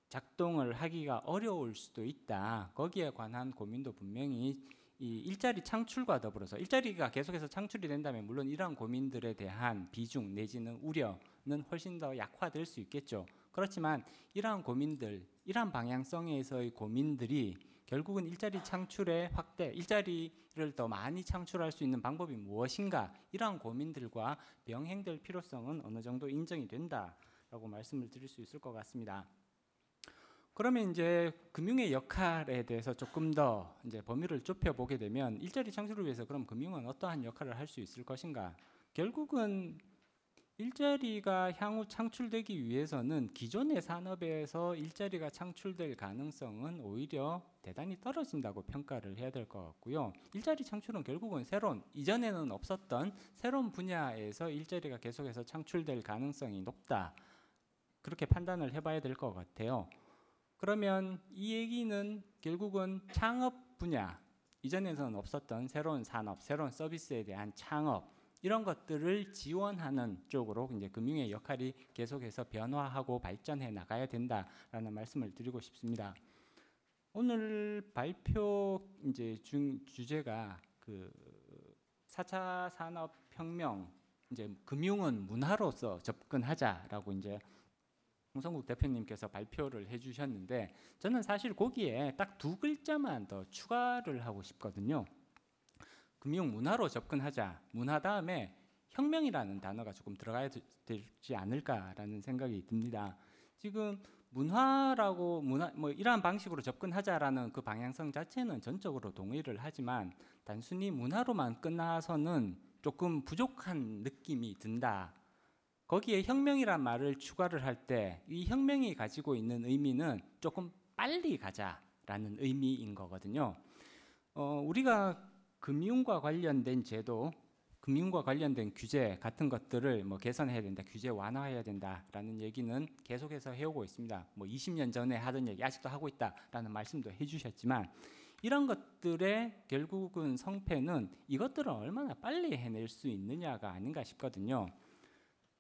작동을 하기가 어려울 수도 있다. 거기에 관한 고민도 분명히 이 일자리 창출과 더불어서 일자리가 계속해서 창출이 된다면 물론 이러한 고민들에 대한 비중 내지는 우려는 훨씬 더 약화될 수 있겠죠. 그렇지만 이러한 고민들, 이러한 방향성에서의 고민들이 결국은 일자리 창출의 확대, 일자리를 더 많이 창출할 수 있는 방법이 무엇인가 이러한 고민들과 병행될 필요성은 어느 정도 인정이 된다라고 말씀을 드릴 수 있을 것 같습니다. 그러면 이제 금융의 역할에 대해서 조금 더 이제 범위를 좁혀 보게 되면 일자리 창출을 위해서 그럼 금융은 어떠한 역할을 할 수 있을 것인가? 결국은 일자리가 향후 창출되기 위해서는 기존의 산업에서 일자리가 창출될 가능성은 오히려 대단히 떨어진다고 평가를 해야 될 것 같고요. 일자리 창출은 결국은 이전에는 없었던 새로운 분야에서 일자리가 계속해서 창출될 가능성이 높다. 그렇게 판단을 해봐야 될 것 같아요. 그러면 이 얘기는 결국은 창업 분야, 이전에는 없었던 새로운 산업, 새로운 서비스에 대한 창업 이런 것들을 지원하는 쪽으로 이제 금융의 역할이 계속해서 변화하고 발전해 나가야 된다라는 말씀을 드리고 싶습니다. 오늘 발표 이제 주제가 그 4차 산업혁명, 이제 금융은 문화로서 접근하자라고 이제 홍성국 대표님께서 발표를 해주셨는데 저는 사실 거기에 딱 두 글자만 더 추가를 하고 싶거든요. 금융 문화로 접근하자. 문화 다음에 혁명이라는 단어가 조금 들어가야 되지 않을까라는 생각이 듭니다. 지금 문화 뭐 이러한 방식으로 접근하자라는 그 방향성 자체는 전적으로 동의를 하지만 단순히 문화로만 끝나서는 조금 부족한 느낌이 든다. 거기에 혁명이란 말을 추가를 할 때 이 혁명이 가지고 있는 의미는 조금 빨리 가자라는 의미인 거거든요. 우리가 금융과 관련된 제도, 금융과 관련된 규제 같은 것들을 뭐 개선해야 된다, 규제 완화해야 된다라는 얘기는 계속해서 해오고 있습니다. 뭐 20년 전에 하던 얘기 아직도 하고 있다라는 말씀도 해주셨지만 이런 것들의 결국은 성패는 이것들을 얼마나 빨리 해낼 수 있느냐가 아닌가 싶거든요.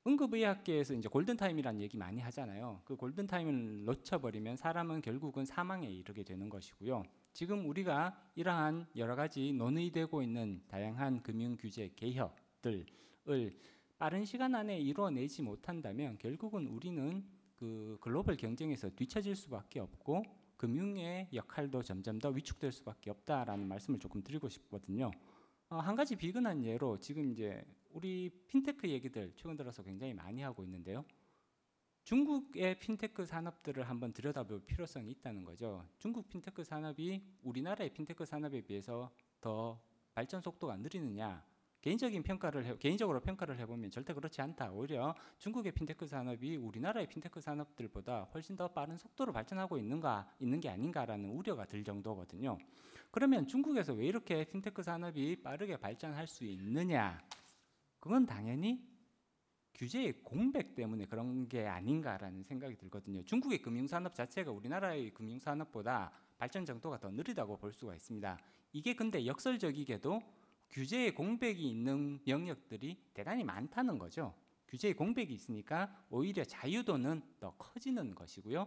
응급의학계에서 이제 골든타임이라는 얘기 많이 하잖아요. 그 골든타임을 놓쳐버리면 사람은 결국은 사망에 이르게 되는 것이고요. 지금 우리가 이러한 여러 가지 논의되고 있는 다양한 금융규제 개혁들을 빠른 시간 안에 이루어내지 못한다면 결국은 우리는 그 글로벌 경쟁에서 뒤처질 수밖에 없고 금융의 역할도 점점 더 위축될 수밖에 없다라는 말씀을 조금 드리고 싶거든요. 한 가지 비근한 예로 지금 이제 우리 핀테크 얘기들 최근 들어서 굉장히 많이 하고 있는데요. 중국의 핀테크 산업들을 한번 들여다볼 필요성이 있다는 거죠. 중국 핀테크 산업이 우리나라의 핀테크 산업에 비해서 더 발전 속도가 느리느냐? 개인적으로 평가를 해보면 절대 그렇지 않다. 오히려 중국의 핀테크 산업이 우리나라의 핀테크 산업들보다 훨씬 더 빠른 속도로 발전하고 있는 게 아닌가라는 우려가 들 정도거든요. 그러면 중국에서 왜 이렇게 핀테크 산업이 빠르게 발전할 수 있느냐? 그건 당연히 규제의 공백 때문에 그런 게 아닌가라는 생각이 들거든요. 중국의 금융산업 자체가 우리나라의 금융산업보다 발전 정도가 더 느리다고 볼 수가 있습니다. 이게 근데 역설적이게도 규제의 공백이 있는 영역들이 대단히 많다는 거죠. 규제의 공백이 있으니까 오히려 자유도는 더 커지는 것이고요.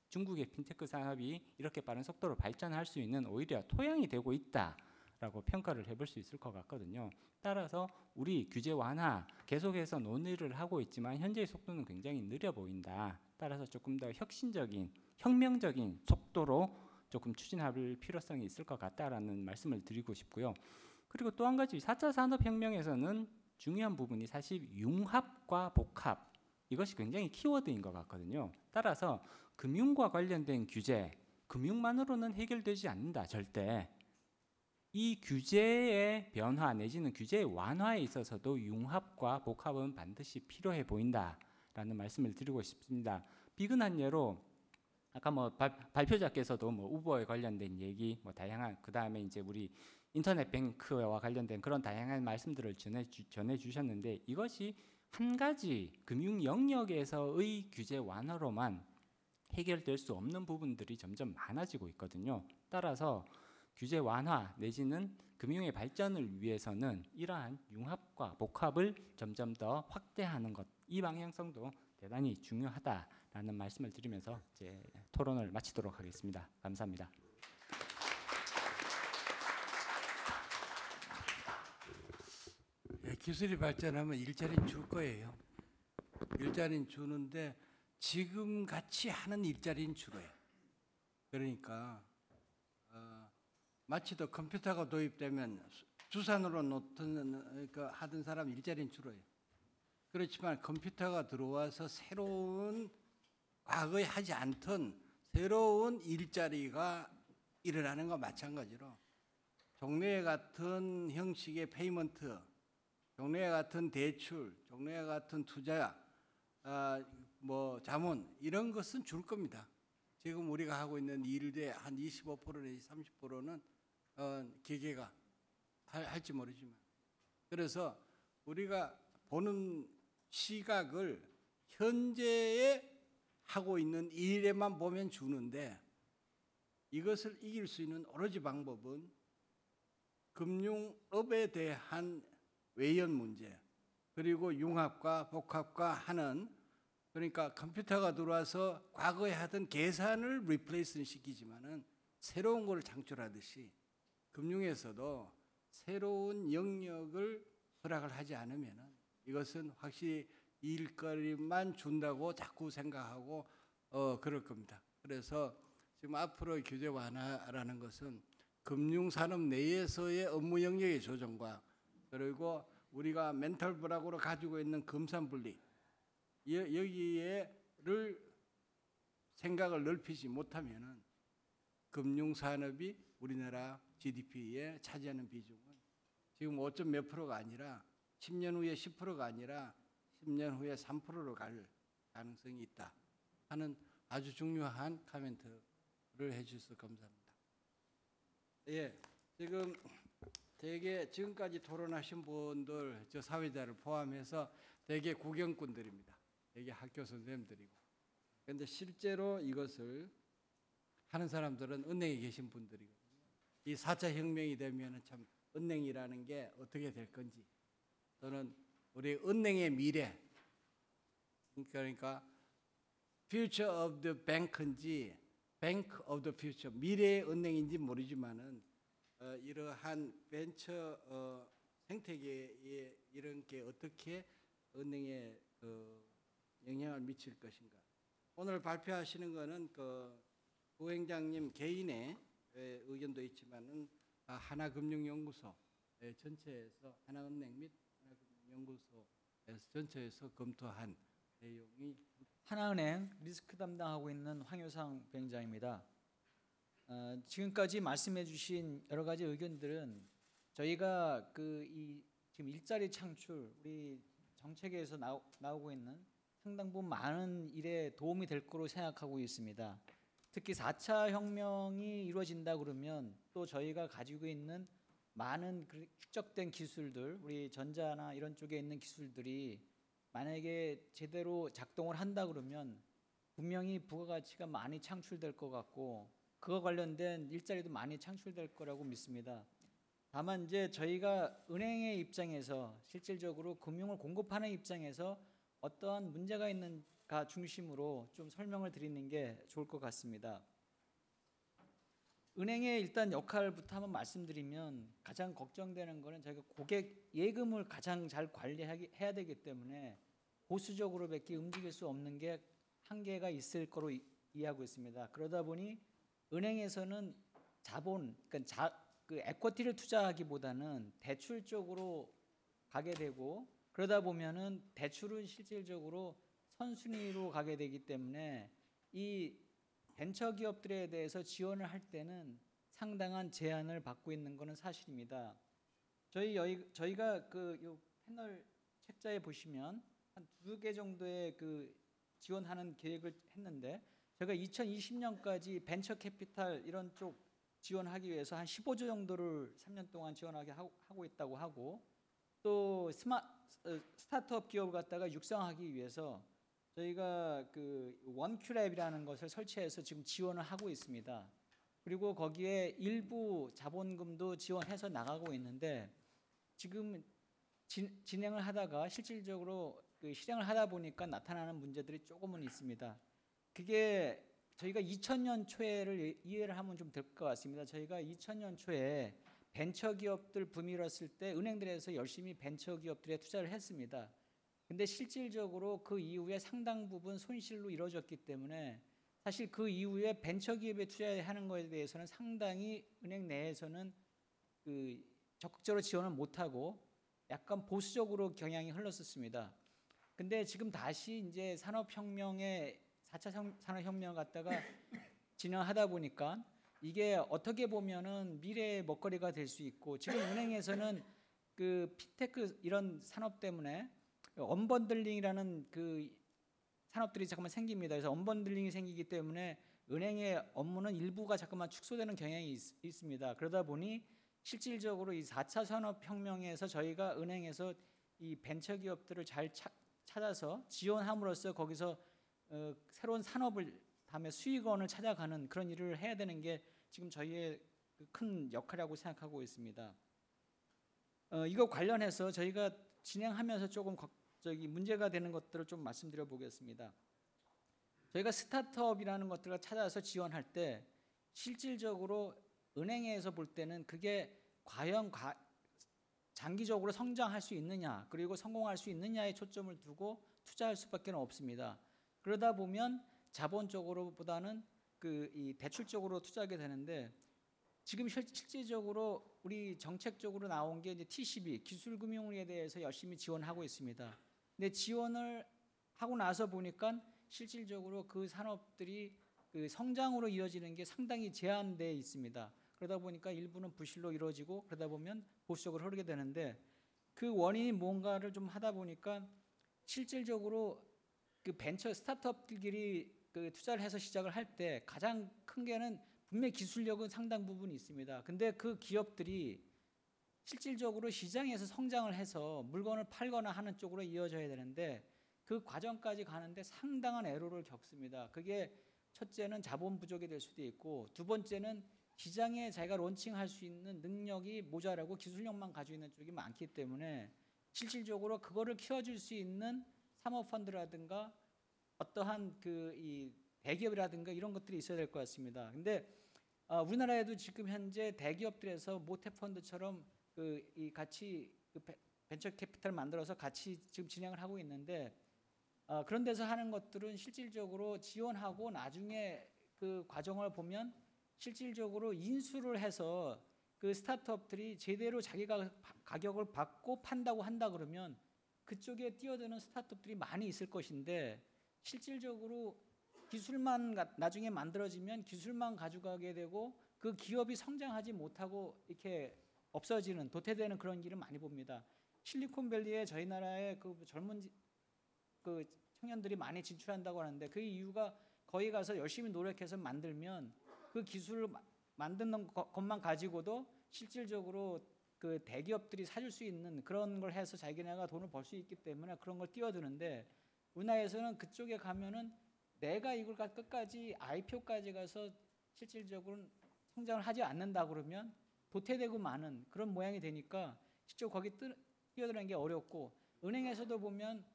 중국의 핀테크 산업이 이렇게 빠른 속도로 발전할 수 있는 오히려 토양이 되고 있다라고 평가를 해볼 수 있을 것 같거든요. 따라서 우리 규제 완화 계속해서 논의를 하고 있지만 현재의 속도는 굉장히 느려 보인다. 따라서 조금 더 혁명적인 속도로 조금 추진할 필요성이 있을 것 같다라는 말씀을 드리고 싶고요. 그리고 또 한 가지 4차 산업혁명에서는 중요한 부분이 사실 융합과 복합, 이것이 굉장히 키워드인 것 같거든요. 따라서 금융과 관련된 규제, 금융만으로는 해결되지 않는다. 절대. 이 규제의 변화 내지는 규제의 완화에 있어서도 융합과 복합은 반드시 필요해 보인다라는 말씀을 드리고 싶습니다. 비근한 예로 아까 발표자께서도 우버에 관련된 얘기, 다양한 그 다음에 이제 우리 인터넷 뱅크와 관련된 그런 다양한 말씀들을 전해 주셨는데 이것이 한 가지 금융 영역에서의 규제 완화로만 해결될 수 없는 부분들이 점점 많아지고 있거든요. 따라서 규제 완화 내지는 금융의 발전을 위해서는 이러한 융합과 복합을 점점 더 확대하는 것, 이 방향성도 대단히 중요하다라는 말씀을 드리면서 제 토론을 마치도록 하겠습니다. 감사합니다. 기술이 발전하면 일자리는 줄 거예요. 일자리는 주는데 지금 같이 하는 일자리는 줄어요. 그러니까 마치 더 컴퓨터가 도입되면 주산으로 놓던 하던 사람 일자리는 줄어요. 그렇지만 컴퓨터가 들어와서 새로운 과거에 하지 않던 새로운 일자리가 일어나는 거 마찬가지로 종래 같은 형식의 페이먼트, 종래 같은 대출, 종래 같은 투자, 자문 이런 것은 줄 겁니다. 지금 우리가 하고 있는 일의 한 25% 내지 30%는 기계가 할지 모르지만, 그래서 우리가 보는 시각을 현재에 하고 있는 일에만 보면 주는데, 이것을 이길 수 있는 오로지 방법은 금융업에 대한 외연 문제, 그리고 융합과 복합과 하는, 그러니까 컴퓨터가 들어와서 과거에 하던 계산을 리플레이스 시키지만은 새로운 걸 창출하듯이 금융에서도 새로운 영역을 허락을 하지 않으면은 이것은 확실히 일거리만 준다고 자꾸 생각하고 그럴 겁니다. 그래서 지금 앞으로 규제 완화라는 것은 금융산업 내에서의 업무 영역의 조정과, 그리고 우리가 멘탈 브락으로 가지고 있는 금산분리, 여기에를 생각을 넓히지 못하면은 금융산업이 우리나라 GDP에 차지하는 비중은 지금 5점 몇 프로가 아니라 10년 후에 10%가 아니라 10년 후에 3%로 갈 가능성이 있다 하는 아주 중요한 코멘트를 해주셔서 감사합니다. 예, 지금 대개 지금까지 토론하신 분들, 저 사회자를 포함해서 대개 국영꾼들입니다. 대개 학교 선생님들이고. 그런데 실제로 이것을 하는 사람들은 은행에 계신 분들이거든요. 이 4차 혁명이 되면 참 은행이라는 게 어떻게 될 건지, 또는 우리 은행의 미래, 그러니까 future of the bank인지 bank of the future, 미래의 은행인지 모르지만은 이러한 벤처 생태계에 이런 게 어떻게 은행에 영향을 미칠 것인가. 오늘 발표하시는 거는 부회장님 개인의 의견도 있지만은 하나금융연구소 전체에서, 하나은행 및 하나금융연구소 전체에서 검토한 내용이. 하나은행 리스크 담당하고 있는 황효상 부회장입니다. 지금까지 말씀해주신 여러 가지 의견들은 저희가 이 지금 일자리 창출 우리 정책에서 나오고 있는 상당 부분 많은 일에 도움이 될 거로 생각하고 있습니다. 특히 4차 혁명이 이루어진다 그러면 또 저희가 가지고 있는 많은 축적된 기술들, 우리 전자나 이런 쪽에 있는 기술들이 만약에 제대로 작동을 한다 그러면 분명히 부가가치가 많이 창출될 것 같고 그거 관련된 일자리도 많이 창출될 거라고 믿습니다. 다만 이제 저희가 은행의 입장에서 실질적으로 금융을 공급하는 입장에서 어떠한 문제가 있는가 중심으로 좀 설명을 드리는 게 좋을 것 같습니다. 은행의 일단 역할부터 한번 말씀드리면 가장 걱정되는 거는 저희가 고객 예금을 가장 잘 관리해야 되기 때문에 보수적으로밖에 움직일 수 없는 게 한계가 있을 거로 이해하고 있습니다. 그러다 보니 은행에서는 자본, 그러니까 그 에쿼티를 투자하기보다는 대출 쪽으로 가게 되고 그러다 보면은 대출은 실질적으로 선순위로 가게 되기 때문에 이 벤처 기업들에 대해서 지원을 할 때는 상당한 제한을 받고 있는 것은 사실입니다. 저희가 요 패널 책자에 보시면 한 2개 정도의 그 지원하는 계획을 했는데 저희가 2020년까지 벤처 캐피탈 이런 쪽 지원하기 위해서 한 15조 정도를 3년 동안 지원하게 하고 있다고 하고 또 스타트업 기업을 갖다가 육성하기 위해서 저희가 그 원큐랩이라는 것을 설치해서 지금 지원을 하고 있습니다. 그리고 거기에 일부 자본금도 지원해서 나가고 있는데 지금 진행을 하다가 실질적으로 그 실행을 하다 보니까 나타나는 문제들이 조금은 있습니다. 그게 저희가 2000년 초에를 이해를 하면 좀 될 것 같습니다. 저희가 2000년 초에 벤처 기업들 붐이 일었을 때 은행들에서 열심히 벤처 기업들에 투자를 했습니다. 근데 실질적으로 그 이후에 상당 부분 손실로 이루어졌기 때문에 사실 그 이후에 벤처 기업에 투자하는 것에 대해서는 상당히 은행 내에서는 그 적극적으로 지원을 못하고 약간 보수적으로 경향이 흘렀었습니다. 근데 지금 다시 이제 산업혁명의 4차 산업혁명 갖다가 진행하다 보니까 이게 어떻게 보면은 미래의 먹거리가 될 수 있고 지금 은행에서는 그 핀테크 이런 산업 때문에 언번들링이라는 그 산업들이 잠깐만 생깁니다. 그래서 언번들링이 생기기 때문에 은행의 업무는 일부가 잠깐만 축소되는 경향이 있습니다. 그러다 보니 실질적으로 이 4차 산업혁명에서 저희가 은행에서 이 벤처 기업들을 잘 찾아서 지원함으로써 거기서 새로운 산업을 다음에 수익원을 찾아가는 그런 일을 해야 되는 게 지금 저희의 큰 역할이라고 생각하고 있습니다. 이거 관련해서 저희가 진행하면서 조금 문제가 되는 것들을 좀 말씀드려 보겠습니다. 저희가 스타트업이라는 것들을 찾아서 지원할 때 실질적으로 은행에서 볼 때는 그게 과연 장기적으로 성장할 수 있느냐 그리고 성공할 수 있느냐에 초점을 두고 투자할 수밖에 없습니다. 그러다 보면 자본적으로보다는 이 대출적으로 투자하게 되는데 지금 실질적으로 우리 정책적으로 나온 게 이제 TCB 기술금융에 대해서 열심히 지원하고 있습니다. 근데 지원을 하고 나서 보니까 실질적으로 그 산업들이 그 성장으로 이어지는 게 상당히 제한되어 있습니다. 그러다 보니까 일부는 부실로 이루어지고 그러다 보면 보수적으로 흐르게 되는데 그 원인이 뭔가를 좀 하다 보니까 실질적으로 그 벤처 스타트업들끼리 그 투자를 해서 시작을 할 때 가장 큰 게는 분명히 기술력은 상당 부분이 있습니다. 근데 그 기업들이 실질적으로 시장에서 성장을 해서 물건을 팔거나 하는 쪽으로 이어져야 되는데 그 과정까지 가는데 상당한 애로를 겪습니다. 그게 첫째는 자본 부족이 될 수도 있고 두 번째는 시장에 자기가 론칭할 수 있는 능력이 모자라고 기술력만 가지고 있는 쪽이 많기 때문에 실질적으로 그거를 키워줄 수 있는 사모펀드라든가 어떠한 이 대기업이라든가 이런 것들이 있어야 될 것 같습니다. 근데 우리나라에도 지금 현재 대기업들에서 모태펀드처럼 같이 벤처 캐피탈 만들어서 같이 지금 진행을 하고 있는데 그런 데서 하는 것들은 실질적으로 지원하고 나중에 그 과정을 보면 실질적으로 인수를 해서 그 스타트업들이 제대로 자기가 가격을 받고 판다고 한다 그러면 그쪽에 뛰어드는 스타트업들이 많이 있을 것인데 실질적으로 기술만 나중에 만들어지면 기술만 가져가게 되고 그 기업이 성장하지 못하고 이렇게 없어지는 도태되는 그런 일을 많이 봅니다. 실리콘밸리에 저희 나라의 그 젊은 그 청년들이 많이 진출한다고 하는데 그 이유가 거기 가서 열심히 노력해서 만들면 그 기술을 만드는 것만 가지고도 실질적으로 그 대기업들이 사줄 수 있는 그런 걸 해서 자기네가 돈을 벌 수 있기 때문에 그런 걸 뛰어드는데 우리나라에서는 그쪽에 가면은 내가 이걸 끝까지 IPO까지 가서 실질적으로 성장을 하지 않는다 그러면 도태되고 마는 그런 모양이 되니까 실제로 거기 뛰어드는 게 어렵고 은행에서도 보면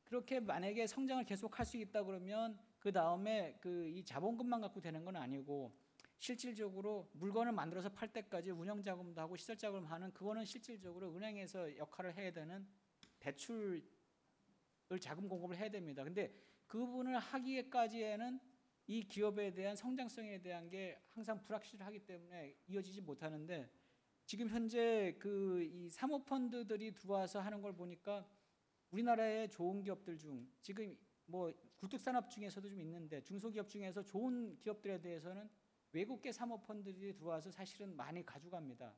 그렇게 만약에 성장을 계속할 수 있다 그러면 그 다음에 그 이 자본금만 갖고 되는 건 아니고 실질적으로 물건을 만들어서 팔 때까지 운영 자금도 하고 시설 자금을 하는 그거는 실질적으로 은행에서 역할을 해야 되는 대출을 자금 공급을 해야 됩니다. 근데 그 부분을 하기까지에는 이 기업에 대한 성장성에 대한 게 항상 불확실하기 때문에 이어지지 못하는데 지금 현재 그 이 사모펀드들이 들어와서 하는 걸 보니까 우리나라의 좋은 기업들 중 지금 뭐 굴뚝산업 중에서도 좀 있는데 중소기업 중에서 좋은 기업들에 대해서는 외국계 사모펀드들이 들어와서 사실은 많이 가져갑니다.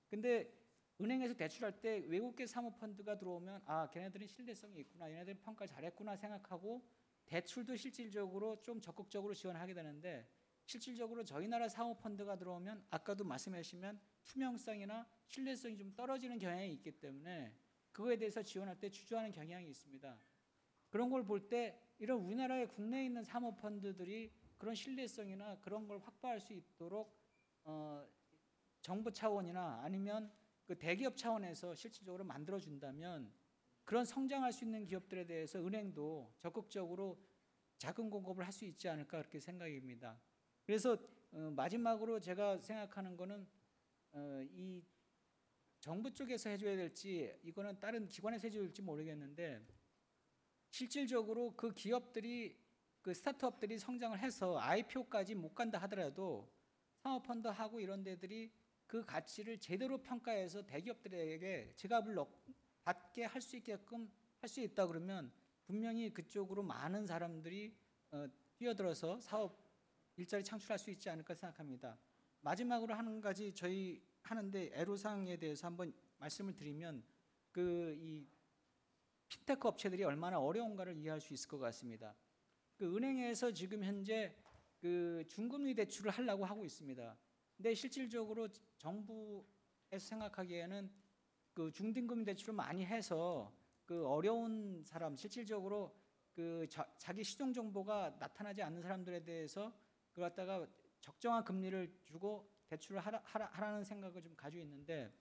근데 은행에서 대출할 때 외국계 사모펀드가 들어오면 아 걔네들은 신뢰성이 있구나 얘네들은 평가 잘했구나 생각하고 대출도 실질적으로 좀 적극적으로 지원하게 되는데 실질적으로 저희 나라 사모펀드가 들어오면 아까도 말씀하시면 투명성이나 신뢰성이 좀 떨어지는 경향이 있기 때문에 그거에 대해서 지원할 때 주저하는 경향이 있습니다. 그런 걸 볼 때 이런 우리나라의 국내에 있는 사모펀드들이 그런 신뢰성이나 그런 걸 확보할 수 있도록 정부 차원이나 아니면 그 대기업 차원에서 실질적으로 만들어준다면 그런 성장할 수 있는 기업들에 대해서 은행도 적극적으로 자금 공급을 할 수 있지 않을까 그렇게 생각입니다. 그래서 마지막으로 제가 생각하는 거는 이 정부 쪽에서 해줘야 될지 이거는 다른 기관에서 해줘야 될지 모르겠는데 실질적으로 그 기업들이 그 스타트업들이 성장을 해서 IPO까지 못 간다 하더라도 사모펀드하고 이런 데들이 그 가치를 제대로 평가해서 대기업들에게 지갑을 받게 할 수 있게끔 할 수 있다 그러면 분명히 그쪽으로 많은 사람들이 뛰어들어서 사업 일자리 창출할 수 있지 않을까 생각합니다. 마지막으로 한 가지 저희 하는데 애로사항에 대해서 한번 말씀을 드리면 그 이 핀테크 업체들이 얼마나 어려운가를 이해할 수 있을 것 같습니다. 그 은행에서 지금 현재 그 중금리 대출을 하려고 하고 있습니다. 근데 실질적으로 정부에서 생각하기에는 그 중등금리 대출을 많이 해서 그 어려운 사람 실질적으로 그 자기 신용 정보가 나타나지 않는 사람들에 대해서 그걸 갖다가 적정한 금리를 주고 대출을 하라는 생각을 좀 가지고 있는데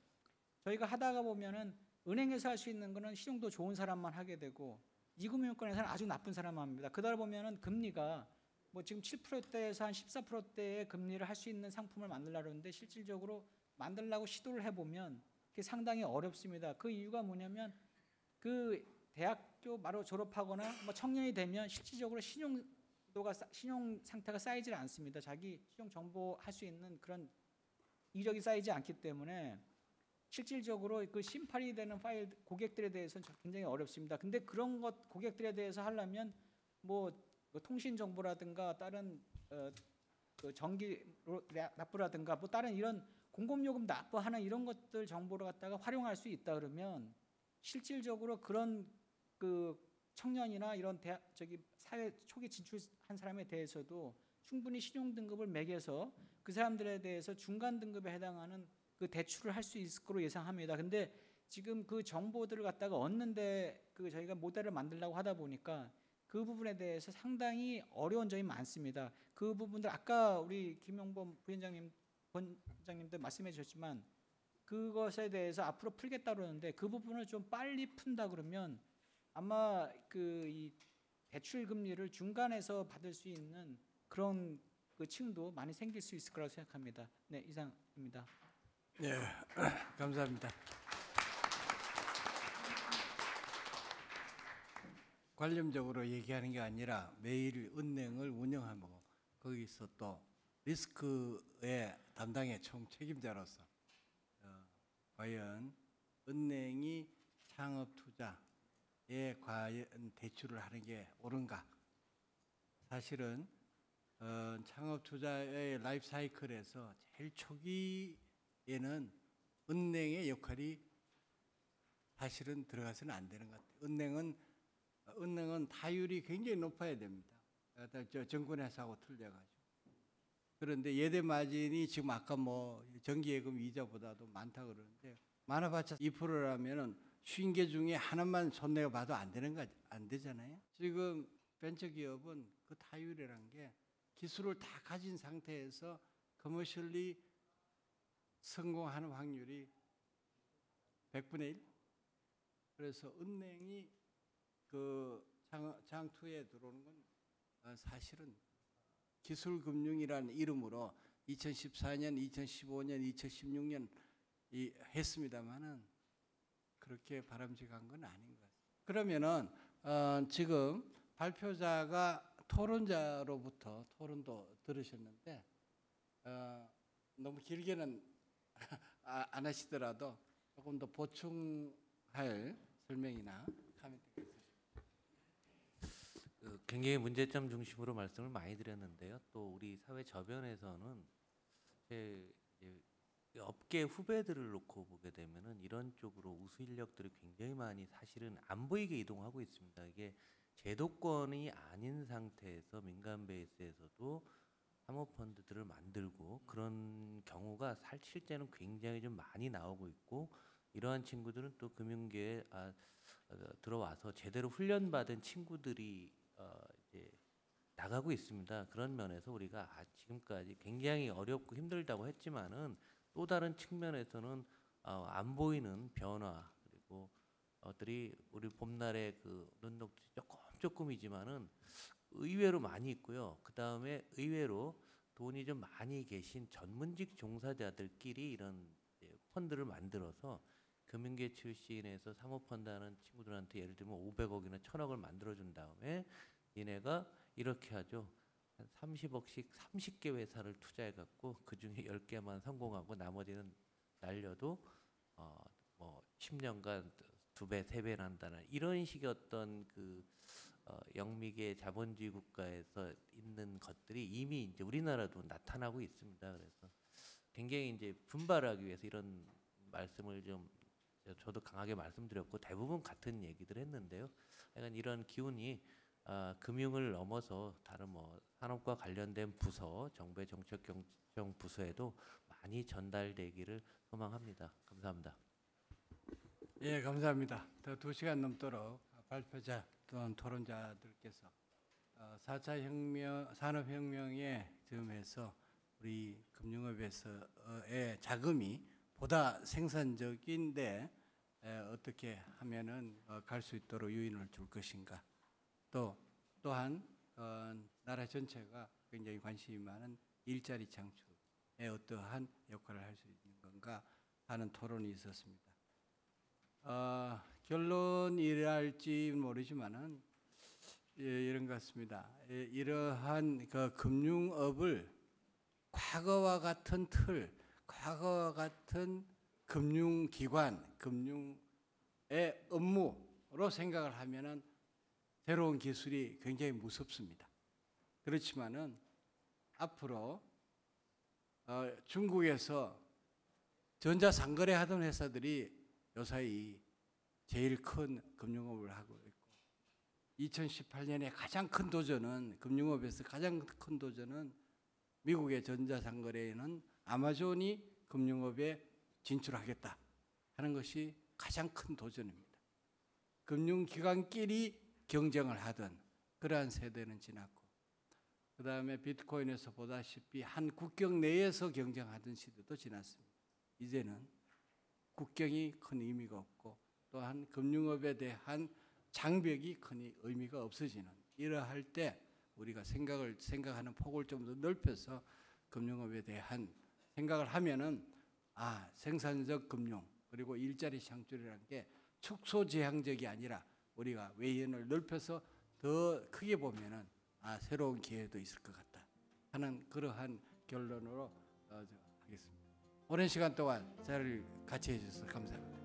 저희가 하다가 보면은 은행에서 할 수 있는 거는 신용도 좋은 사람만 하게 되고 이금융권에서는 아주 나쁜 사람만 합니다. 그러다 보면은 금리가 뭐 지금 7%대에서 한 14%대의 금리를 할 수 있는 상품을 만들려고 하는데 실질적으로 만들려고 시도를 해보면 그게 상당히 어렵습니다. 그 이유가 뭐냐면 그 대학교 바로 졸업하거나 뭐 청년이 되면 실질적으로 신용 상태가 쌓이질 않습니다. 자기 신용 정보 할 수 있는 그런 이력이 쌓이지 않기 때문에 실질적으로 그 심팔이 되는 파일 고객들에 대해서는 굉장히 어렵습니다. 근데 그런 것 고객들에 대해서 하려면 뭐 통신 정보라든가 다른 그 전기 납부라든가 뭐 다른 이런 공공요금 납부하는 이런 것들 정보를 갖다가 활용할 수 있다 그러면 실질적으로 그런 그 청년이나 이런 사회 초기 진출한 사람에 대해서도 충분히 신용 등급을 매겨서 그 사람들에 대해서 중간 등급에 해당하는 그 대출을 할 수 있을 거로 예상합니다. 근데 지금 그 정보들을 갖다가 얻는데 그 저희가 모델을 만들려고 하다 보니까 그 부분에 대해서 상당히 어려운 점이 많습니다. 그 부분들 아까 우리 김용범 부원장님도 말씀해 주셨지만 그것에 대해서 앞으로 풀겠다 그러는데 그 부분을 좀 빨리 푼다 그러면 아마 그 이 대출 금리를 중간에서 받을 수 있는 그런 그 층도 많이 생길 수 있을 거라고 생각합니다. 네, 이상입니다. 네, 감사합니다. 관념적으로 얘기하는 게 아니라 매일 은행을 운영하고 거기서 또 리스크의 담당의 총 책임자로서 과연 은행이 창업 투자에 과연 대출을 하는 게 옳은가? 사실은 창업 투자의 라이프 사이클에서 제일 초기에는 은행의 역할이 사실은 들어가서는 안 되는 것 같아요. 은행은 타율이 굉장히 높아야 됩니다. 저 정권회사하고 틀려가지고. 그런데 예대 마진이 지금 아까 뭐 정기예금 이자보다도 많다 그러는데 많아봤자 2%라면은 50개 중에 하나만 손내가 봐도 안 되잖아요. 지금 벤처기업은 그 타율이란 게 기술을 다 가진 상태에서 커머셜리 성공하는 확률이 100분의 1. 그래서 은행이 그 장투에 들어오는 건 사실은 기술금융이라는 이름으로 2014년, 2015년, 2016년 했습니다마는 그렇게 바람직한 건 아닌 것 같습니다. 그러면은 지금 발표자가 토론자로부터 토론도 들으셨는데 너무 길게는 안 하시더라도 조금 더 보충할 설명이나 코멘트가 있으십니까? 굉장히 문제점 중심으로 말씀을 많이 드렸는데요. 또 우리 사회 저변에서는 이제 업계 후배들을 놓고 보게 되면은 이런 쪽으로 우수 인력들이 굉장히 많이 사실은 안 보이게 이동하고 있습니다. 이게 제도권이 아닌 상태에서 민간 베이스에서도 사모펀드들을 만들고 그런 경우가 실제는 굉장히 좀 많이 나오고 있고, 이러한 친구들은 또 금융계에 들어와서 제대로 훈련받은 친구들이 이제 나가고 있습니다. 그런 면에서 우리가 지금까지 굉장히 어렵고 힘들다고 했지만은 또 다른 측면에서는 안 보이는 변화, 그리고 들이 우리 봄날의 그 눈녹듯이 조금이지만은 의외로 많이 있고요. 그 다음에 의외로 돈이 좀 많이 계신 전문직 종사자들끼리 이런 펀드를 만들어서 금융계 출신에서 사모펀드 하는 친구들한테 예를 들면 500억이나 1000억을 만들어준 다음에 얘네가 이렇게 하죠. 한 30억씩 30개 회사를 투자해갖고 그중에 10개만 성공하고 나머지는 날려도 뭐 10년간 2배, 3배 난다는 이런 식의 어떤 그 영미계 자본주의 국가에서 있는 것들이 이미 이제 우리나라도 나타나고 있습니다. 그래서 굉장히 이제 분발하기 위해서 이런 말씀을 좀 저도 강하게 말씀드렸고 대부분 같은 얘기들 했는데요. 약간 이런 기운이 금융을 넘어서 다른 뭐 산업과 관련된 부서, 정부의 정책 경정 부서에도 많이 전달되기를 소망합니다. 감사합니다. 예, 감사합니다. 더 2시간 넘도록 발표자 또는 토론자들께서 4차 산업혁명에 즈음해서 우리 금융업에서의 자금이 보다 생산적인데 어떻게 하면은 갈 수 있도록 유인을 줄 것인가, 또한 나라 전체가 굉장히 관심이 많은 일자리 창출에 어떠한 역할을 할 수 있는 건가 하는 토론이 있었습니다. 결론이랄지 모르지만은 이런 것 같습니다. 이러한 그 금융업을 과거와 같은 틀, 과거와 같은 금융기관, 금융의 업무로 생각을 하면은 새로운 기술이 굉장히 무섭습니다. 그렇지만은 앞으로 중국에서 전자상거래 하던 회사들이 요사이 제일 큰 금융업을 하고 있고, 2018년에 가장 큰 도전은, 금융업에서 가장 큰 도전은 미국의 전자상거래에는 아마존이 금융업에 진출하겠다 하는 것이 가장 큰 도전입니다. 금융기관끼리 경쟁을 하던 그러한 세대는 지났고, 그 다음에 비트코인에서 보다시피 한 국경 내에서 경쟁하던 시대도 지났습니다. 이제는 국경이 큰 의미가 없고 또한 금융업에 대한 장벽이 큰 의미가 없어지는, 이러할 때 우리가 생각하는 폭을 좀 더 넓혀서 금융업에 대한 생각을 하면은 생산적 금융 그리고 일자리 창출이라는 게 축소지향적이 아니라 우리가 외연을 넓혀서 더 크게 보면은 새로운 기회도 있을 것 같다 하는 그러한 결론으로 하겠습니다. 오랜 시간 동안 저를 같이 해주셔서 감사합니다.